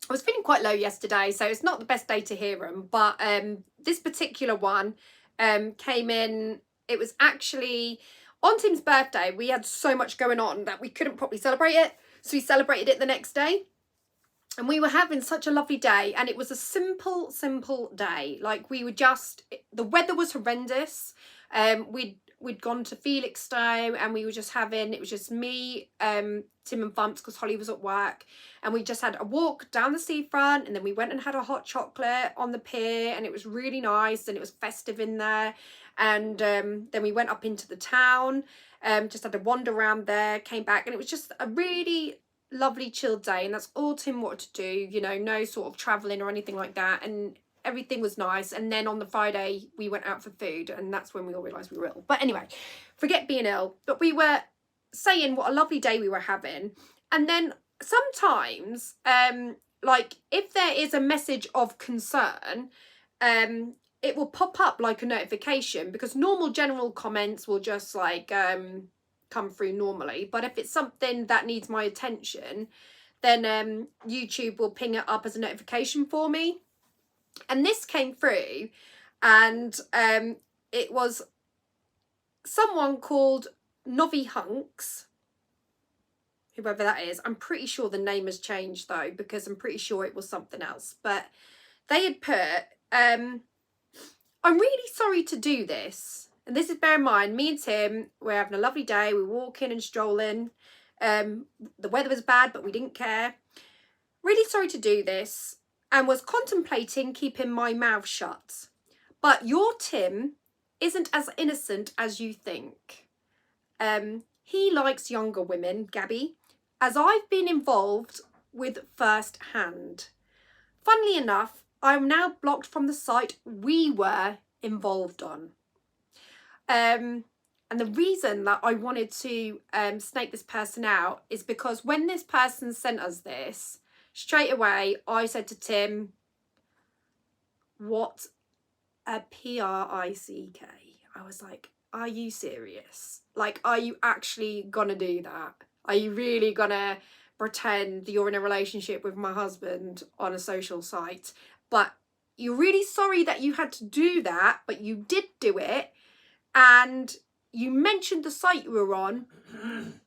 I was feeling quite low yesterday, so it's not the best day to hear them. But this particular one came in. It was actually on Tim's birthday. We had so much going on that we couldn't properly celebrate it. So we celebrated it the next day. And we were having such a lovely day. And it was a simple, simple day. Like, we were just, the weather was horrendous. We'd gone to Felixstowe and we were just having, it was just me, Tim and Bumps, because Holly was at work, and we just had a walk down the seafront, and then we went and had a hot chocolate on the pier, and it was really nice, and it was festive in there. And then we went up into the town, just had a wander around there, came back, and it was just a really lovely chilled day. And that's all Tim wanted to do, you know, no sort of traveling or anything like that, and everything was nice. And then on the Friday we went out for food, and that's when we all realised we were ill. But anyway, forget being ill, but we were saying what a lovely day we were having. And then sometimes like, if there is a message of concern, it will pop up like a notification, because normal general comments will just like come through normally. But if it's something that needs my attention, then YouTube will ping it up as a notification for me. And this came through, and it was someone called Novi Hunks, whoever that is. I'm pretty sure the name has changed though, because I'm pretty sure it was something else. But they had put, I'm really sorry to do this. And this is, bear in mind, me and Tim, we're having a lovely day. We're walking and strolling. The weather was bad, but we didn't care. Really sorry to do this, and was contemplating keeping my mouth shut. But your Tim isn't as innocent as you think. He likes younger women, Gabby, as I've been involved with firsthand. Funnily enough, I'm now blocked from the site we were involved on. And the reason that I wanted to snake this person out is because when this person sent us this, straight away I said to Tim, what a P-R-I-C-K. I was like, are you serious? Like, are you actually gonna do that? Are you really gonna pretend you're in a relationship with my husband on a social site? But you're really sorry that you had to do that, but you did do it. And you mentioned the site you were on.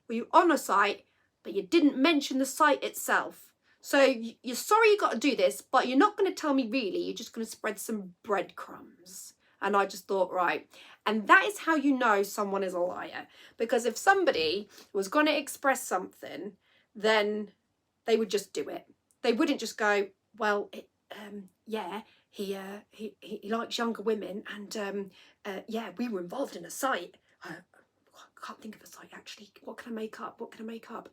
Were you on a site, but you didn't mention the site itself. So you're sorry you got to do this, but you're not going to tell me really. You're just going to spread some breadcrumbs. And I just thought, right. And that is how you know someone is a liar. Because if somebody was going to express something, then they would just do it. They wouldn't just go, well, yeah, he likes younger women, and yeah, we were involved in a site. I can't think of a site actually. What can I make up?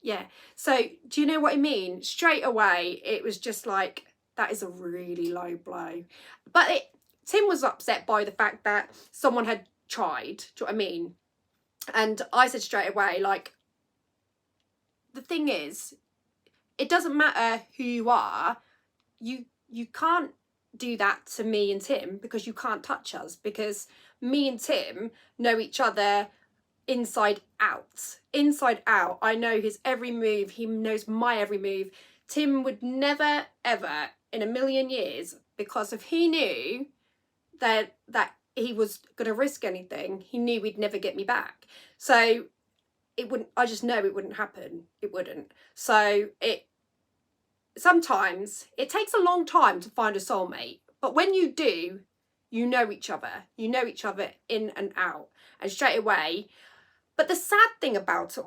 Yeah. So do you know what I mean? Straight away, it was just like, that is a really low blow. But Tim was upset by the fact that someone had tried. Do you know what I mean? And I said straight away, like, the thing is, it doesn't matter who you are. You can't do that to me and Tim, because you can't touch us, because me and Tim know each other inside out. I know his every move. He knows my every move. Tim would never, ever in a million years, because if he knew that he was going to risk anything, he knew he'd never get me back. So it wouldn't, I just know it wouldn't happen. It wouldn't. So sometimes it takes a long time to find a soulmate, But when you do, you know each other. You know each other in and out. And straight away. But the sad thing about it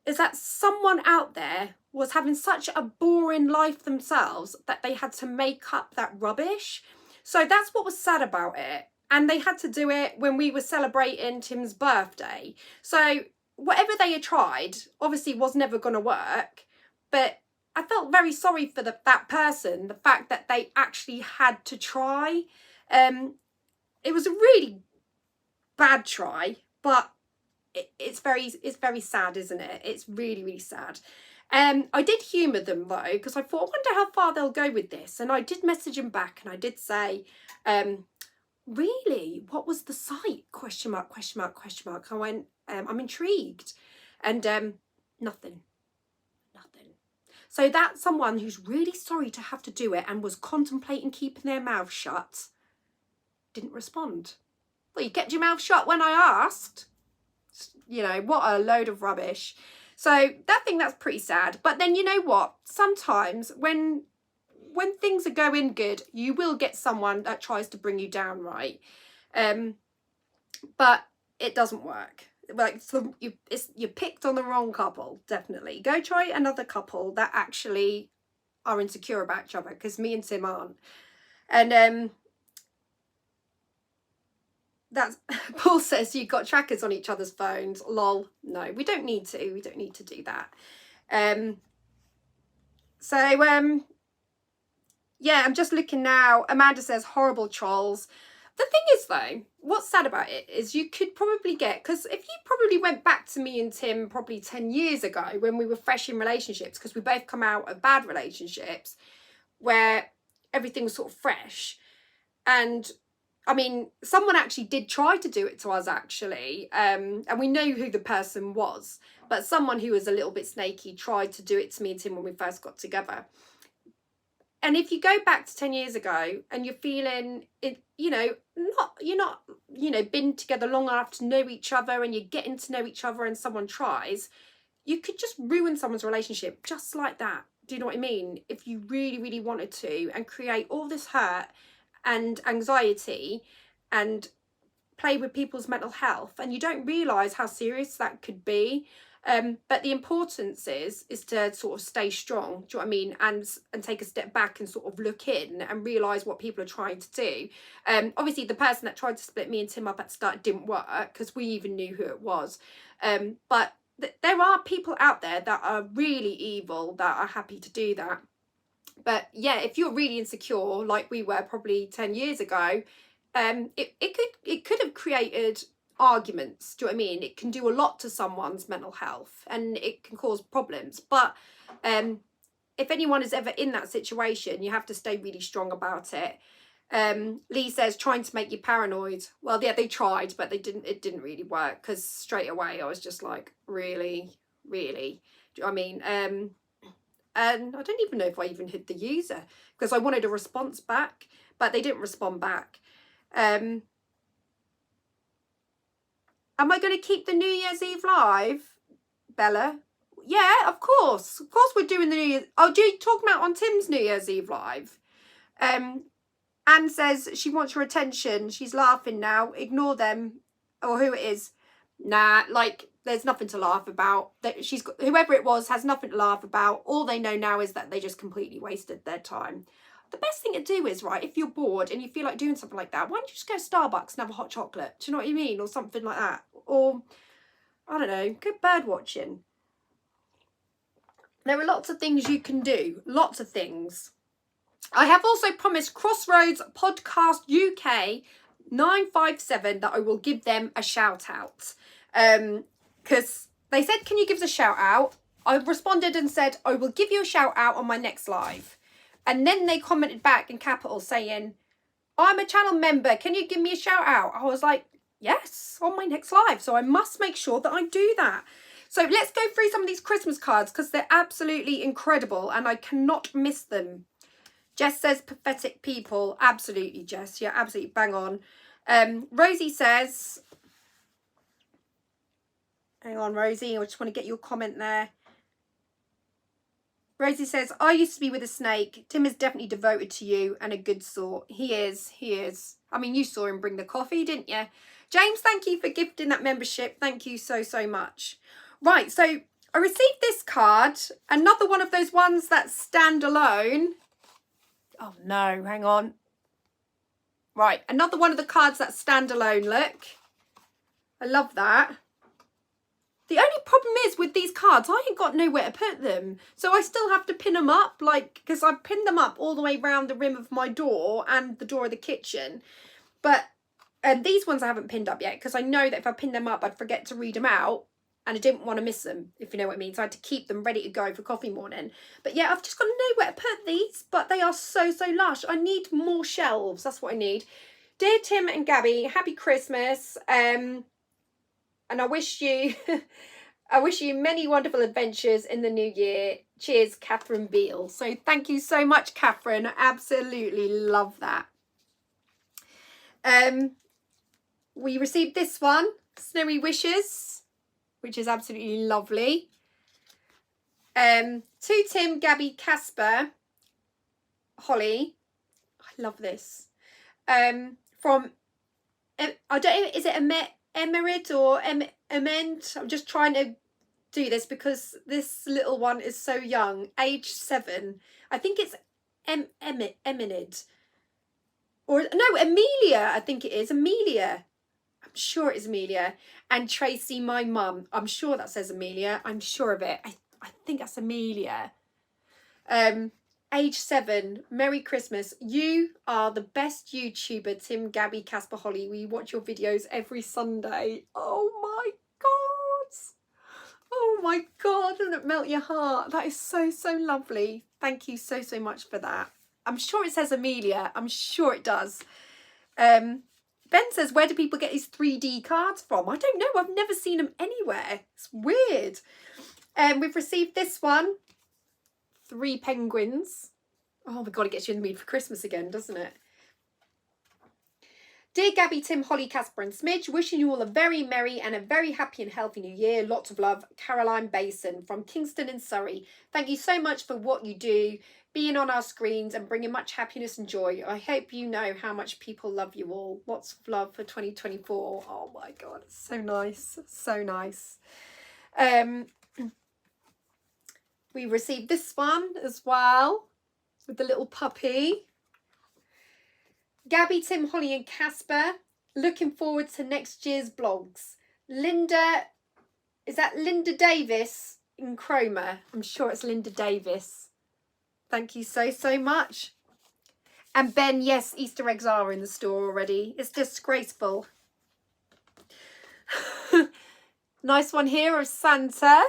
is that someone out there was having such a boring life themselves that they had to make up that rubbish. So that's what was sad about it. And they had to do it when we were celebrating Tim's birthday. So whatever they had tried obviously was never going to work. But I felt very sorry for that person, the fact that they actually had to try. It was a really bad try, but it's very sad, isn't it? It's really, really sad. I did humour them though, because I thought, I wonder how far they'll go with this. And I did message them back, and I did say, really, what was the site? Question mark, question mark, question mark. I went, I'm intrigued. And nothing. So that's someone who's really sorry to have to do it and was contemplating keeping their mouth shut. Didn't respond. Well, you kept your mouth shut when I asked. You know, what a load of rubbish. So I think that's pretty sad. But then you know what? Sometimes when things are going good, you will get someone that tries to bring you down, right? But it doesn't work. Like, so you picked on the wrong couple, definitely. Go try another couple that actually are insecure about each other, because me and Tim aren't. And that's Paul says you've got trackers on each other's phones. Lol. No, we don't need to. We don't need to do that. Yeah, I'm just looking now. Amanda says horrible trolls. The thing is though, what's sad about it is you could probably get, because if you probably went back to me and Tim probably 10 years ago when we were fresh in relationships, because we both come out of bad relationships where everything was sort of fresh. And I mean, someone actually did try to do it to us actually. And we know who the person was, but someone who was a little bit snaky tried to do it to me and Tim when we first got together. And if you go back to 10 years ago and you're feeling it, you're not, been together long enough to know each other, and you're getting to know each other and someone tries, you could just ruin someone's relationship just like that. Do you know what I mean? If you really, really wanted to, and create all this hurt and anxiety and play with people's mental health, and you don't realise how serious that could be. But the importance is to sort of stay strong, do you know what I mean, and take a step back and sort of look in and realise what people are trying to do. Obviously the person that tried to split me and Tim up at the start didn't work, because we even knew who it was. But there are people out there that are really evil that are happy to do that. But yeah, if you're really insecure like we were probably 10 years ago, it could have created arguments. Do you know what I mean? It can do a lot to someone's mental health, and it can cause problems. But if anyone is ever in that situation, you have to stay really strong about it. Lee says trying to make you paranoid. Well, yeah, they tried, but it didn't really work, because straight away I was just like, really, really, do you know what I mean? And I don't even know if I even hit the user, because I wanted a response back, but they didn't respond back. Am I going to keep the New Year's Eve live, Bella? Yeah, of course. Of course we're doing the New Year's... Oh, do you talk about on Tim's New Year's Eve live? Anne says she wants your attention. She's laughing now. Ignore them, or who it is. Nah, like, there's nothing to laugh about. She's got, whoever it was has nothing to laugh about. All they know now is that they just completely wasted their time. The best thing to do is, right, if you're bored and you feel like doing something like that, why don't you just go to Starbucks and have a hot chocolate? Do you know what I mean? Or something like that. Or, I don't know, go bird watching. There are lots of things you can do. Lots of things. I have also promised Crossroads Podcast UK 957 that I will give them a shout out. Because they said, can you give us a shout out? I responded and said, I will give you a shout out on my next live. And then they commented back in capitals saying, I'm a channel member, can you give me a shout out? I was like, yes, on my next live. So I must make sure that I do that. So let's go through some of these Christmas cards, because they're absolutely incredible and I cannot miss them. Jess says pathetic people. Absolutely, Jess. Yeah, absolutely bang on. Rosie says, hang on, Rosie, I just want to get your comment there. Rosie says, I used to be with a snake. Tim is definitely devoted to you and a good sort. He is. I mean, you saw him bring the coffee, didn't you? James, thank you for gifting that membership. Thank you so, so much. Right, so I received this card. Another one of those ones that stand alone. Oh, no, hang on. Right, another one of the cards that stand alone, look. I love that. The only problem is with these cards, I ain't got nowhere to put them. So I still have to pin them up, like, because I pinned them up all the way around the rim of my door and the door of the kitchen. But these ones I haven't pinned up yet because I know that if I pinned them up, I'd forget to read them out. And I didn't want to miss them, if you know what I mean. So I had to keep them ready to go for coffee morning. But yeah, I've just got nowhere to put these. But they are so, so lush. I need more shelves. That's what I need. Dear Tim and Gabby, happy Christmas. And I wish you... I wish you many wonderful adventures in the new year. Cheers, Catherine Beale. So thank you so much, Catherine. I absolutely love that. We received this one, Snowy Wishes, which is absolutely lovely. To Tim, Gabby, Casper, Holly. I love this. From, I don't know, is it Emerid or Amend? I'm just trying to do this because this little one is so young, age 7. I think it's Eminid. Or no, Amelia, I think it is. Amelia. I'm sure it's Amelia. And Tracy, my mum. I'm sure that says Amelia. I'm sure of it. I think that's Amelia. Age 7. Merry Christmas. You are the best YouTuber, Tim, Gabby, Casper, Holly. We watch your videos every Sunday. Oh my God. Oh my God. Doesn't it melt your heart? That is so, so lovely. Thank you so, so much for that. I'm sure it says Amelia. I'm sure it does. Ben says, where do people get these 3D cards from? I don't know. I've never seen them anywhere. It's weird. We've received this one. 3 penguins. Oh my God, it gets you in the mood for Christmas again, doesn't it? Dear Gabby, Tim, Holly, Casper and Smidge, wishing you all a very merry and a very happy and healthy new year. Lots of love, Caroline Basin from Kingston in Surrey. Thank you so much for what you do, being on our screens and bringing much happiness and joy. I hope you know how much people love you all. Lots of love for 2024. Oh my God, it's so nice. So nice. We received this one as well with the little puppy. Gabby, Tim, Holly and Casper, looking forward to next year's blogs. Linda, is that Linda Davis in Cromer? I'm sure it's Linda Davis. Thank you so, so much. And Ben, yes, Easter eggs are in the store already. It's disgraceful. Nice one here of Santa.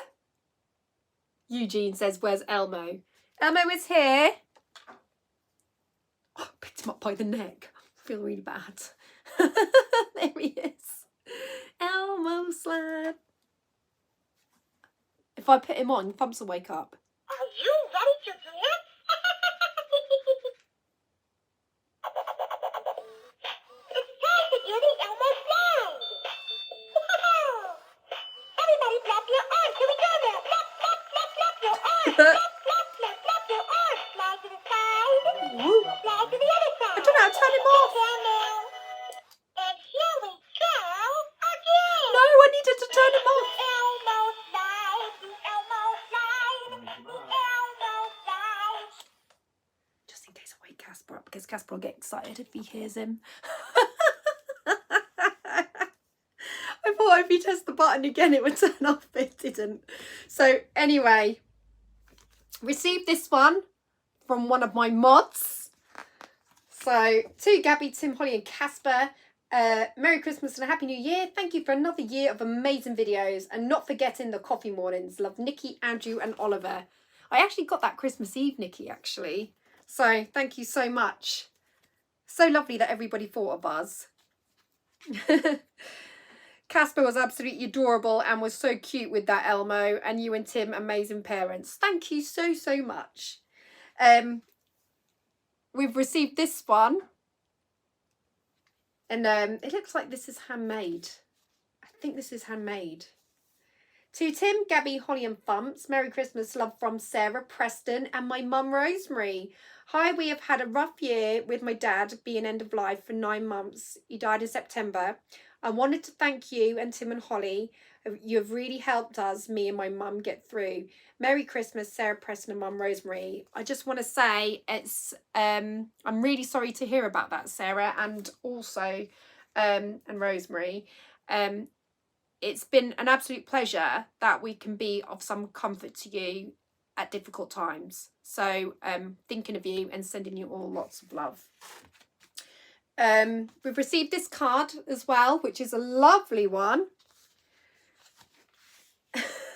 Eugene says, where's Elmo? Elmo is here. Oh, picked him up by the neck. I feel really bad. There he is. Elmo slab. If I put him on, Thumps will wake up. Are you ready to hear? It's time to do the Elmo slide. Everybody flap your arms. Here we go now. Flap, flap, flap, flap your arms. Flap, flap, flap, flap your arms. Slide to the side. Slide to the other side. I don't know how to turn him off. Down now. And here we go again. No, I needed to turn him off. Elmo slide. The Elmo slide. The Elmo slide. Just in case I wake Casper up, because Casper will get excited if he hears him. I thought if he pressed the button again it would turn off, but it didn't. So anyway, received this one from one of my mods. So to Gabby, Tim, Holly and Casper, Merry Christmas and a Happy New Year. Thank you for another year of amazing videos and not forgetting the coffee mornings. Love, Nikki, Andrew and Oliver. I actually got that Christmas Eve, Nikki, actually. So thank you so much. So lovely that everybody thought of us. Casper was absolutely adorable and was so cute with that Elmo, and you and Tim, amazing parents. Thank you so, so much. We've received this one, and it looks like this is handmade. I think this is handmade. To Tim, Gabby, Holly and Thumps, Merry Christmas love from Sarah, Preston and my mum Rosemary. Hi, we have had a rough year with my dad being end of life for 9 months. He died in September. I wanted to thank you and Tim and Holly. You have really helped us, me and my mum, get through. Merry Christmas, Sarah, Preston and mum Rosemary. I just want to say it's I'm really sorry to hear about that, Sarah, and also and Rosemary. It's been an absolute pleasure that we can be of some comfort to you at difficult times. So thinking of you and sending you all lots of love. We've received this card as well, which is a lovely one.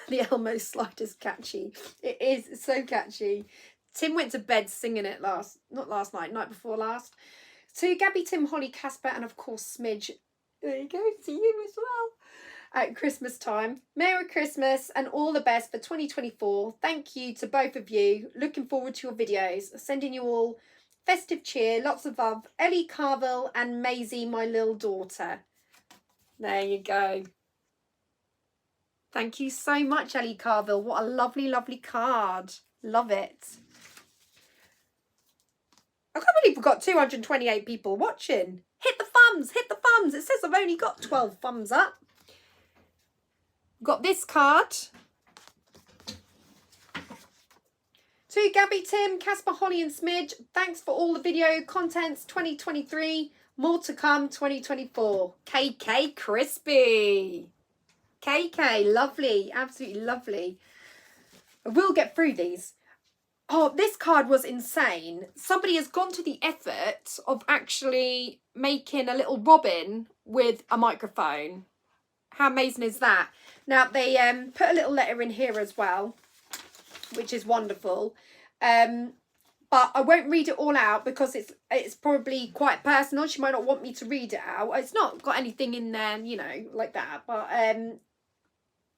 The Elmo slide is catchy. It is so catchy. Tim went to bed singing it night before last. To Gabby, Tim, Holly, Casper and of course Smidge. There you go, to you as well. At Christmas time. Merry Christmas and all the best for 2024. Thank you to both of you. Looking forward to your videos. Sending you all festive cheer, lots of love. Ellie Carville and Maisie, my little daughter. There you go. Thank you so much, Ellie Carville. What a lovely, lovely card. Love it. I can't believe we've got 228 people watching. Hit the thumbs, hit the thumbs. It says I've only got 12 thumbs up. Got this card. To Gabby, Tim, Casper, Holly and Smidge, thanks for all the video contents 2023. More to come 2024. KK Crispy. KK, lovely. Absolutely lovely. We'll get through these. Oh, this card was insane. Somebody has gone to the effort of actually making a little robin with a microphone. How amazing is that? Now, they put a little letter in here as well, which is wonderful. But I won't read it all out because it's probably quite personal. She might not want me to read it out. It's not got anything in there, you know, like that. But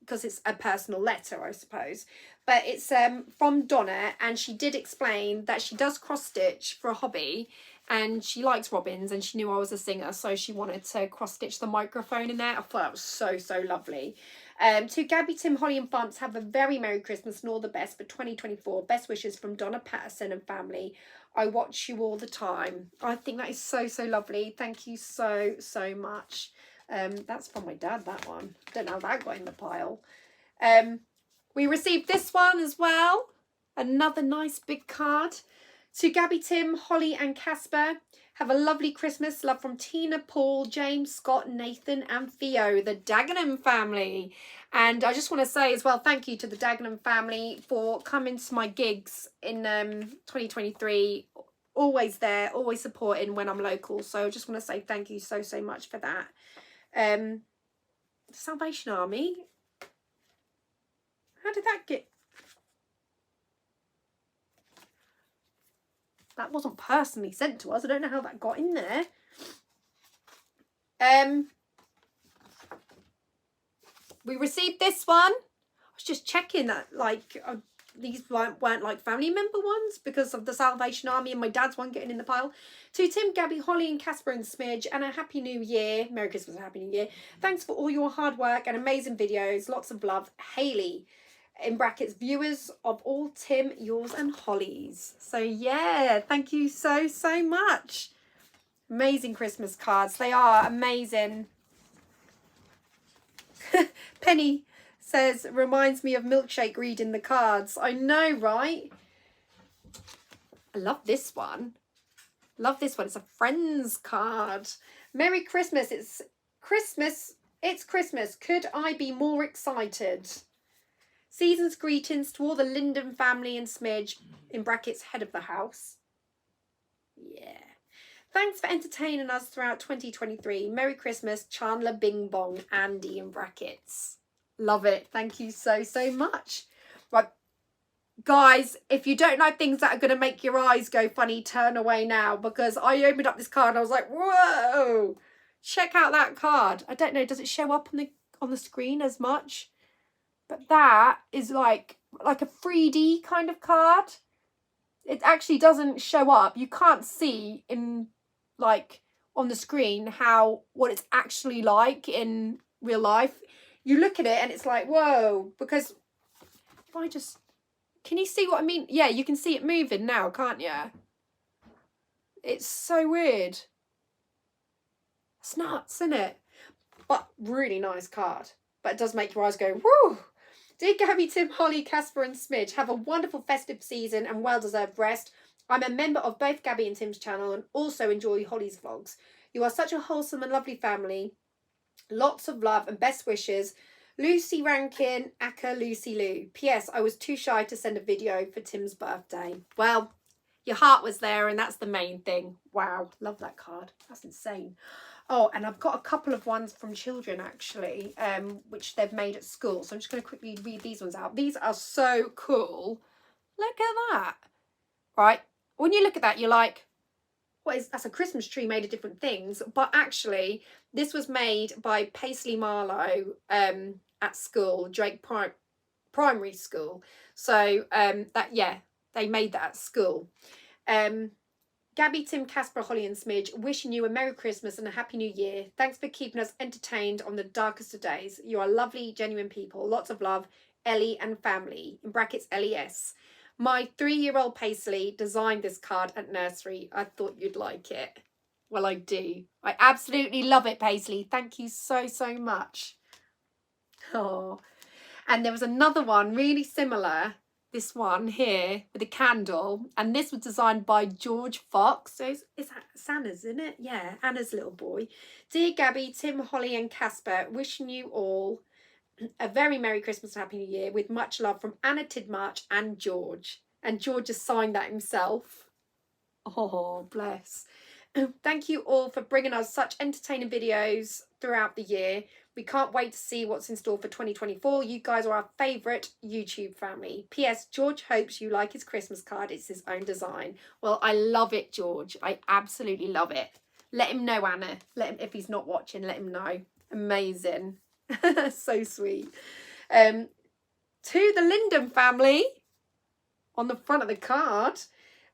because it's a personal letter, I suppose. But it's from Donna, and she did explain that she does cross-stitch for a hobby. And she likes robins and she knew I was a singer, so she wanted to cross-stitch the microphone in there. I thought that was so, so lovely. To Gabby, Tim, Holly and Thumps, have a very Merry Christmas and all the best for 2024. Best wishes from Donna Patterson and family. I watch you all the time. I think that is so, so lovely. Thank you so, so much. That's from my dad, that one. Don't know how that got in the pile. We received this one as well. Another nice big card. To Gabby, Tim, Holly and Casper, have a lovely Christmas. Love from Tina, Paul, James, Scott, Nathan and Theo, the Dagenham family. And I just want to say as well, thank you to the Dagenham family for coming to my gigs in 2023. Always there, always supporting when I'm local. So I just want to say thank you so, so much for that. Salvation Army. How did that get... That wasn't personally sent to us. I don't know how that got in there. We received this one. I was just checking that, like, these weren't like family member ones because of the Salvation Army and my dad's one getting in the pile. To Tim, Gabby, Holly and Casper and Smidge, and a Happy New Year. Merry Christmas and Happy New Year. Thanks for all your hard work and amazing videos. Lots of love. Hayley. In brackets, viewers of all Tim, yours and Holly's. So yeah, thank you so, so much. Amazing Christmas cards. They are amazing. Penny says, reminds me of Milkshake reading the cards. I know, right? I love this one. Love this one. It's a friend's card. Merry Christmas. It's Christmas. It's Christmas. Could I be more excited? Season's greetings to all the Linden family and Smidge, in brackets, head of the house. Yeah. Thanks for entertaining us throughout 2023. Merry Christmas, Chandler Bing Bong, Andy, in brackets. Love it. Thank you so, so much. Right. Guys, if you don't like things that are going to make your eyes go funny, turn away now, because I opened up this card and I was like, whoa, check out that card. I don't know, does it show up on the screen as much? But that is like a 3D kind of card. It actually doesn't show up. You can't see in like on the screen what it's actually like in real life. you look at it and it's like, whoa, because if I just, can you see what I mean? Yeah, you can see it moving now, can't you? It's so weird. It's nuts, isn't it? But really nice card. But it does make your eyes go, woo! Dear Gabby, Tim, Holly, Casper and Smidge, have a wonderful festive season and well-deserved rest. I'm a member of both Gabby and Tim's channel and also enjoy Holly's vlogs. You are such a wholesome and lovely family. Lots of love and best wishes. Lucy Rankin, aka Lucy Lou. P.S. I was too shy to send a video for Tim's birthday. Well, your heart was there and that's the main thing. Wow, love that card. That's insane. Oh, and I've got a couple of ones from children actually, which they've made at school. So I'm just going to quickly read these ones out. These are so cool. Look at that. Right. When you look at that, you're like, that's a Christmas tree made of different things. But actually, this was made by Paisley Marlowe at school, Drake Primary School. So they made that at school. Gabby, Tim, Casper, Holly and Smidge, wishing you a Merry Christmas and a Happy New Year. Thanks for keeping us entertained on the darkest of days. You are lovely, genuine people. Lots of love, Ellie and family, in brackets LES. My 3-year-old Paisley designed this card at nursery. I thought you'd like it. Well, I do. I absolutely love it, Paisley. Thank you so, so much. Oh, and there was another one really similar. This one here with a candle, and this was designed by George Fox. So it's Anna's, isn't it? Yeah, Anna's little boy. Dear Gabby, Tim, Holly and Casper, wishing you all a very Merry Christmas and Happy New Year with much love from Anna Tidmarch and George. And George has signed that himself. Oh, bless. Thank you all for bringing us such entertaining videos throughout the year. We can't wait to see what's in store for 2024. You guys are our favourite YouTube family. P.S. George hopes you like his Christmas card. It's his own design. Well, I love it, George. I absolutely love it. Let him know, Anna. Let him, if he's not watching, let him know. Amazing. So sweet. To the Linden family, on the front of the card,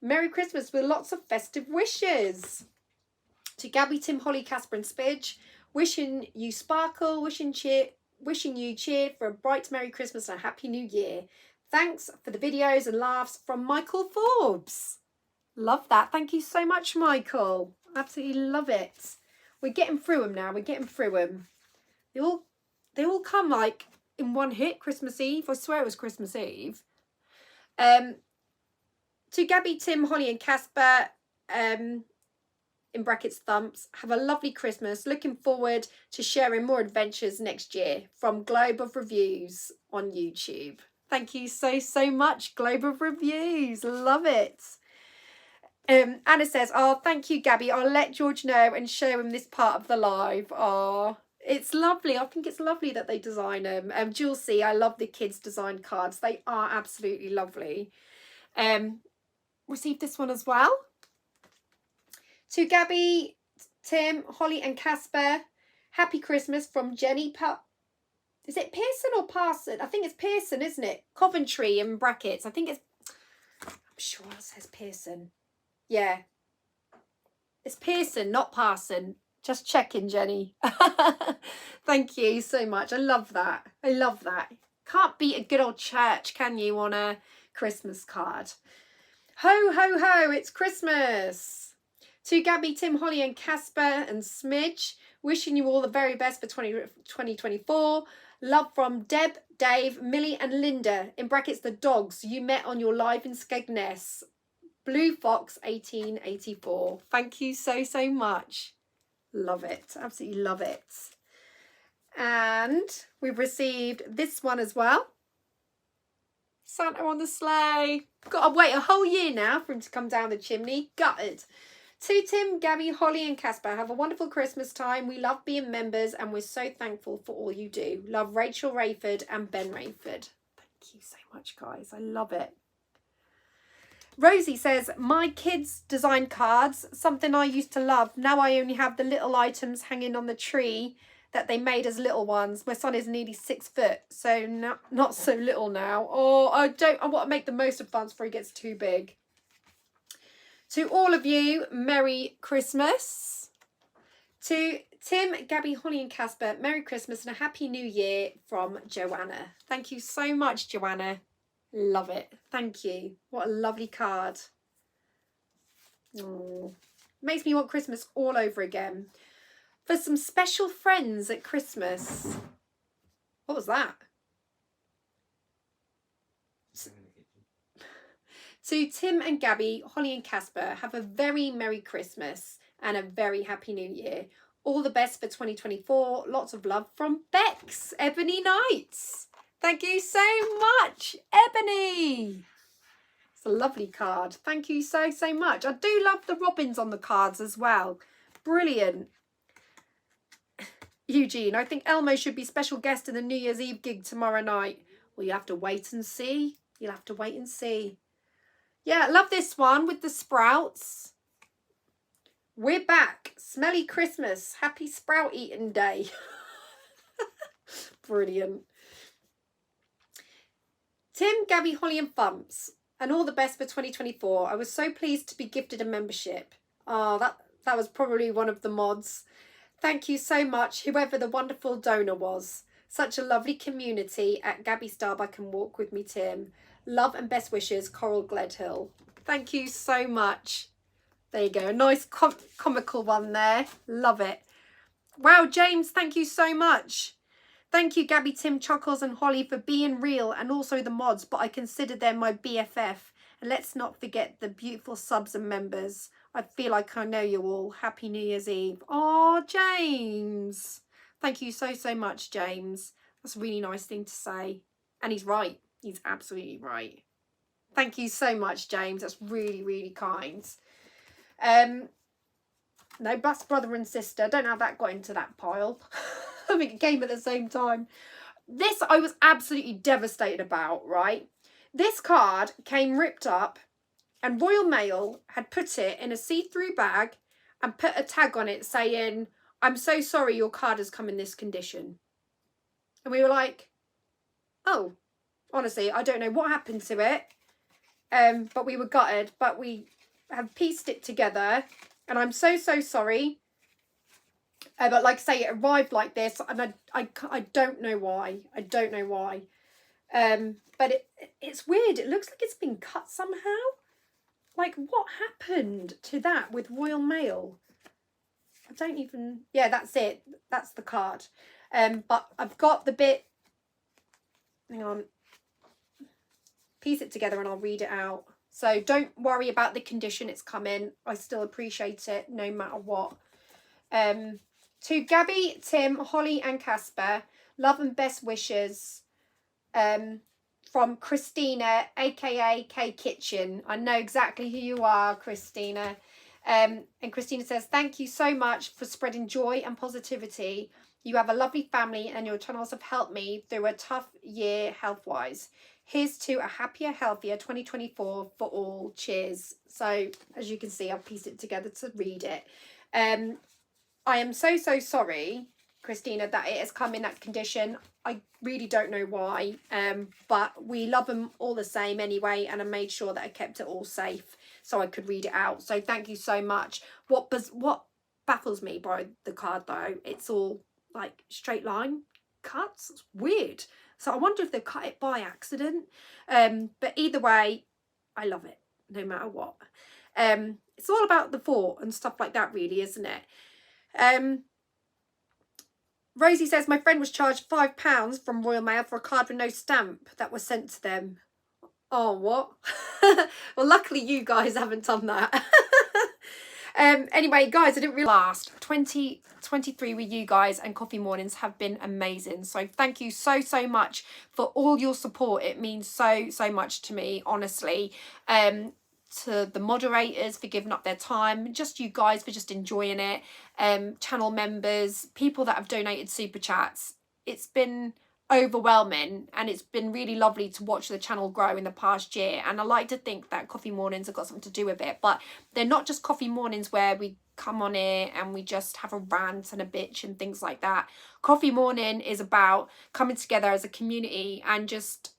Merry Christmas with lots of festive wishes. To Gabby, Tim, Holly, Casper and Spidge, wishing you sparkle, wishing you cheer for a bright Merry Christmas and a Happy New Year. Thanks for the videos and laughs from Michael Forbes. Love that. Thank you so much, Michael. Absolutely love it. We're getting through them now. We're getting through them. They all come like in one hit. Christmas Eve. I swear it was Christmas Eve. To Gabby, Tim, Holly and Casper, in brackets thumps, have a lovely Christmas. Looking forward to sharing more adventures next year. From Globe of Reviews on YouTube. Thank you so, so much, Globe of Reviews. Love it. Anna says, oh, thank you, Gabby. I'll let George know and show him this part of the live. Oh, it's lovely. I think it's lovely that they design them. Jules C, I love the kids' design cards. They are absolutely lovely. Received this one as well. To Gabby, Tim, Holly and Casper, Happy Christmas from Jenny. Is it Pearson or Parson? I think it's Pearson, isn't it? Coventry in brackets. I'm sure it says Pearson. Yeah. It's Pearson, not Parson. Just checking, Jenny. Thank you so much. I love that. I love that. Can't beat a good old church, can you, on a Christmas card? Ho, ho, ho, it's Christmas. To Gabby, Tim, Holly and Casper and Smidge, wishing you all the very best for 2024. Love from Deb, Dave, Millie and Linda, in brackets the dogs you met on your live in Skegness. Blue Fox 1884. Thank you so, so much. Love it. Absolutely love it. And we've received this one as well. Santa on the sleigh. Got to wait a whole year now for him to come down the chimney. Gutted. To Tim, Gabby, Holly and Casper, have a wonderful Christmas time. We love being members and we're so thankful for all you do. Love Rachel Rayford and Ben Rayford. Thank you so much, guys. I love it. Rosie says, my kids design cards, something I used to love. Now I only have the little items hanging on the tree that they made as little ones. My son is nearly 6 foot, so not so little now. Oh, I want to make the most of fun before he gets too big. To all of you, Merry Christmas. To Tim, Gabby, Holly and Casper, Merry Christmas and a Happy New Year from Joanna. Thank you so much, Joanna. Love it. Thank you. What a lovely card. Oh, makes me want Christmas all over again. For some special friends at Christmas. What was that? To Tim and Gabby, Holly and Casper, have a very Merry Christmas and a very Happy New Year. All the best for 2024. Lots of love from Bex, Ebony Knights. Thank you so much, Ebony. It's a lovely card. Thank you so much. I do love the robins on the cards as well. Brilliant. Eugene, I think Elmo should be special guest in the New Year's Eve gig tomorrow night. Well, you have to wait and see. You'll have to wait and see. Yeah, I love this one with the sprouts. We're back. Smelly Christmas. Happy sprout eating day. Brilliant. Tim, Gabby, Holly and Thumps. And all the best for 2024. I was so pleased to be gifted a membership. Oh, that was probably one of the mods. Thank you so much, whoever the wonderful donor was. Such a lovely community at Gabby Starbuck and Walk With Me, Tim. Love and best wishes, Coral Gledhill. Thank you so much. There you go. A nice comical one there. Love it. Wow, James, thank you so much. Thank you, Gabby, Tim, Chuckles and Holly for being real and also the mods, but I consider them my BFF. And let's not forget the beautiful subs and members. I feel like I know you all. Happy New Year's Eve. Oh, James. Thank you so much, James. That's a really nice thing to say. And he's right. He's absolutely right. Thank you so much, James. That's really kind. No, bus brother and sister. Don't know how that got into that pile. I think it came at the same time. This I was absolutely devastated about, right? This card came ripped up and Royal Mail had put it in a see-through bag and put a tag on it saying, I'm so sorry your card has come in this condition. And we were like, oh, honestly, I don't know what happened to it. But we were gutted, but we have pieced it together and I'm so sorry. But like I say, it arrived like this and I don't know why. I don't know why. But it's weird. It looks like it's been cut somehow. Like, what happened to that with Royal Mail? I don't even... Yeah, that's it. That's the card. But I've got the bit... Hang on. Piece it together and I'll read it out. So don't worry about the condition it's come in. I still appreciate it no matter what. To Gabby, Tim, Holly and Casper, love and best wishes from Christina, aka K Kitchen. I know exactly who you are, Christina. And Christina says, thank you so much for spreading joy and positivity. You have a lovely family and your channels have helped me through a tough year health-wise. Here's to a happier, healthier 2024 for all. Cheers. So, as you can see, I've pieced it together to read it. I am so sorry, Christina, that it has come in that condition. I really don't know why, but we love them all the same anyway, and I made sure that I kept it all safe so I could read it out. So thank you so much. What baffles me by the card, though, it's all like straight line cuts. It's weird. So I wonder if they've cut it by accident. But either way, I love it, no matter what. It's all about the thought and stuff like that, really, isn't it? Rosie says, my friend was charged £5 from Royal Mail for a card with no stamp that was sent to them. Oh, what? Well, luckily you guys haven't done that. Anyway, guys, I didn't really last. 2023 with you guys and Coffee Mornings have been amazing. So thank you so much for all your support. It means so much to me, honestly. To the moderators for giving up their time, just you guys for just enjoying it, channel members, people that have donated super chats. It's been overwhelming and it's been really lovely to watch the channel grow in the past year, and I like to think that Coffee Mornings have got something to do with it, but they're not just Coffee Mornings where we come on here and we just have a rant and a bitch and things like that. Coffee Morning is about coming together as a community and just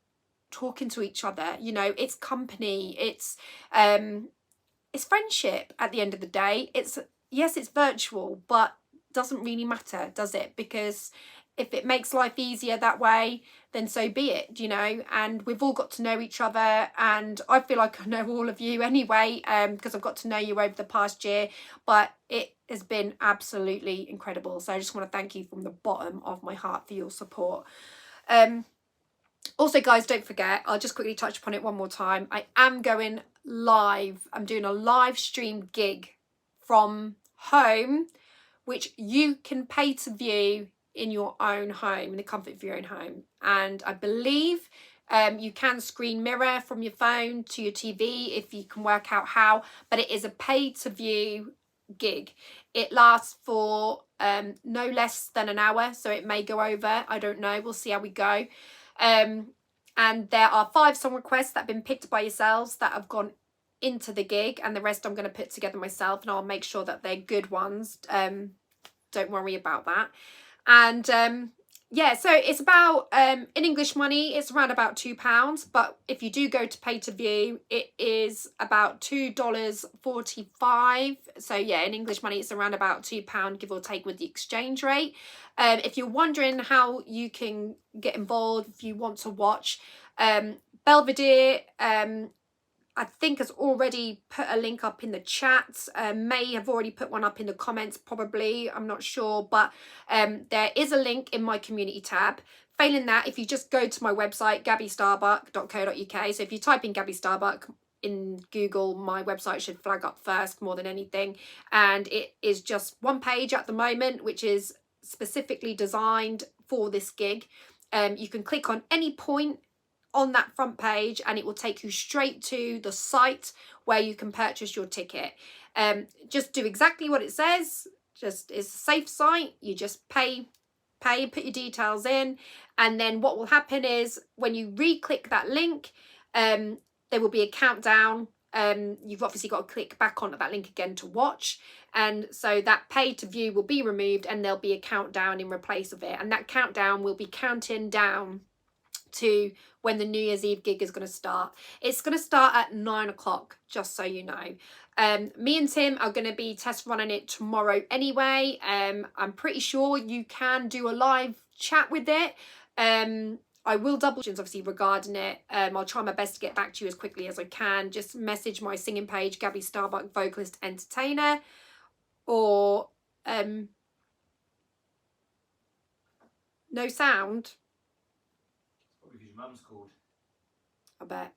talking to each other. You know, it's company, it's friendship at the end of the day. Yes, it's virtual, but doesn't really matter, does it? Because if it makes life easier that way, then so be it, you know. And we've all got to know each other, and I feel like I know all of you anyway, because I've got to know you over the past year. But it has been absolutely incredible. So I just want to thank you from the bottom of my heart for your support. Also, guys, don't forget, I'll just quickly touch upon it one more time. I am going live. I'm doing a live stream gig from home, which you can pay to view in your own home, in the comfort of your own home. And I believe you can screen mirror from your phone to your TV if you can work out how, but it is a pay to view gig. It lasts for no less than an hour, so it may go over. I don't know. We'll see how we go. And there are 5 song requests that have been picked by yourselves that have gone into the gig, and the rest I'm going to put together myself, and I'll make sure that they're good ones. Don't worry about that. And yeah, so it's about in English money, it's around about £2, but if you do go to pay to view, it is about $2.45. So yeah, in English money, it's around about £2, give or take, with the exchange rate. If you're wondering how you can get involved, if you want to watch, Belvedere I think has already put a link up in the chat, may have already put one up in the comments, probably, I'm not sure, but there is a link in my community tab. Failing that, if you just go to my website, gabbystarbuck.co.uk, so if you type in Gabby Starbuck in Google, my website should flag up first more than anything, and it is just one page at the moment, which is specifically designed for this gig. You can click on any point on that front page and it will take you straight to the site where you can purchase your ticket. Just do exactly what it says. Just, it's a safe site. You just pay, put your details in, and then what will happen is when you re-click that link, there will be a countdown. You've obviously got to click back onto that link again to watch, and so that pay to view will be removed and there'll be a countdown in replace of it, and that countdown will be counting down to when the New Year's Eve gig is going to start. It's going to start at 9 o'clock, just so you know. Me and Tim are going to be test running it tomorrow anyway. I'm pretty sure you can do a live chat with it. I will double check obviously regarding it. I'll try my best to get back to you as quickly as I can. Just message my singing page, Gabby Starbuck Vocalist Entertainer, or no sound. Because your mum's called. I bet.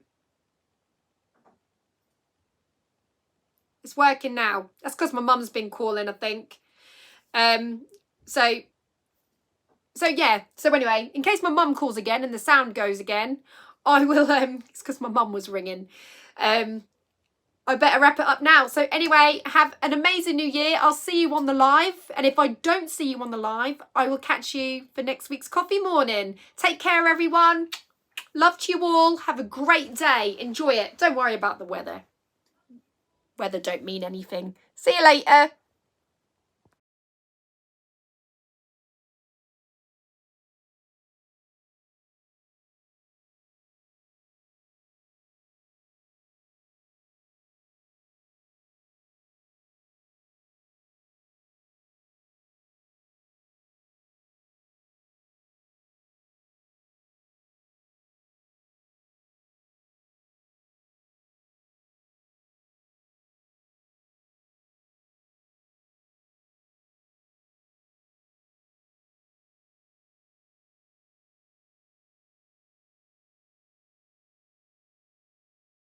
It's working now. That's because my mum's been calling, I think. So yeah. So anyway, in case my mum calls again and the sound goes again, I will, it's because my mum was ringing. I better wrap it up now. So anyway, have an amazing new year. I'll see you on the live. And if I don't see you on the live, I will catch you for next week's coffee morning. Take care, everyone. Love to you all. Have a great day. Enjoy it. Don't worry about the weather. Weather don't mean anything. See you later.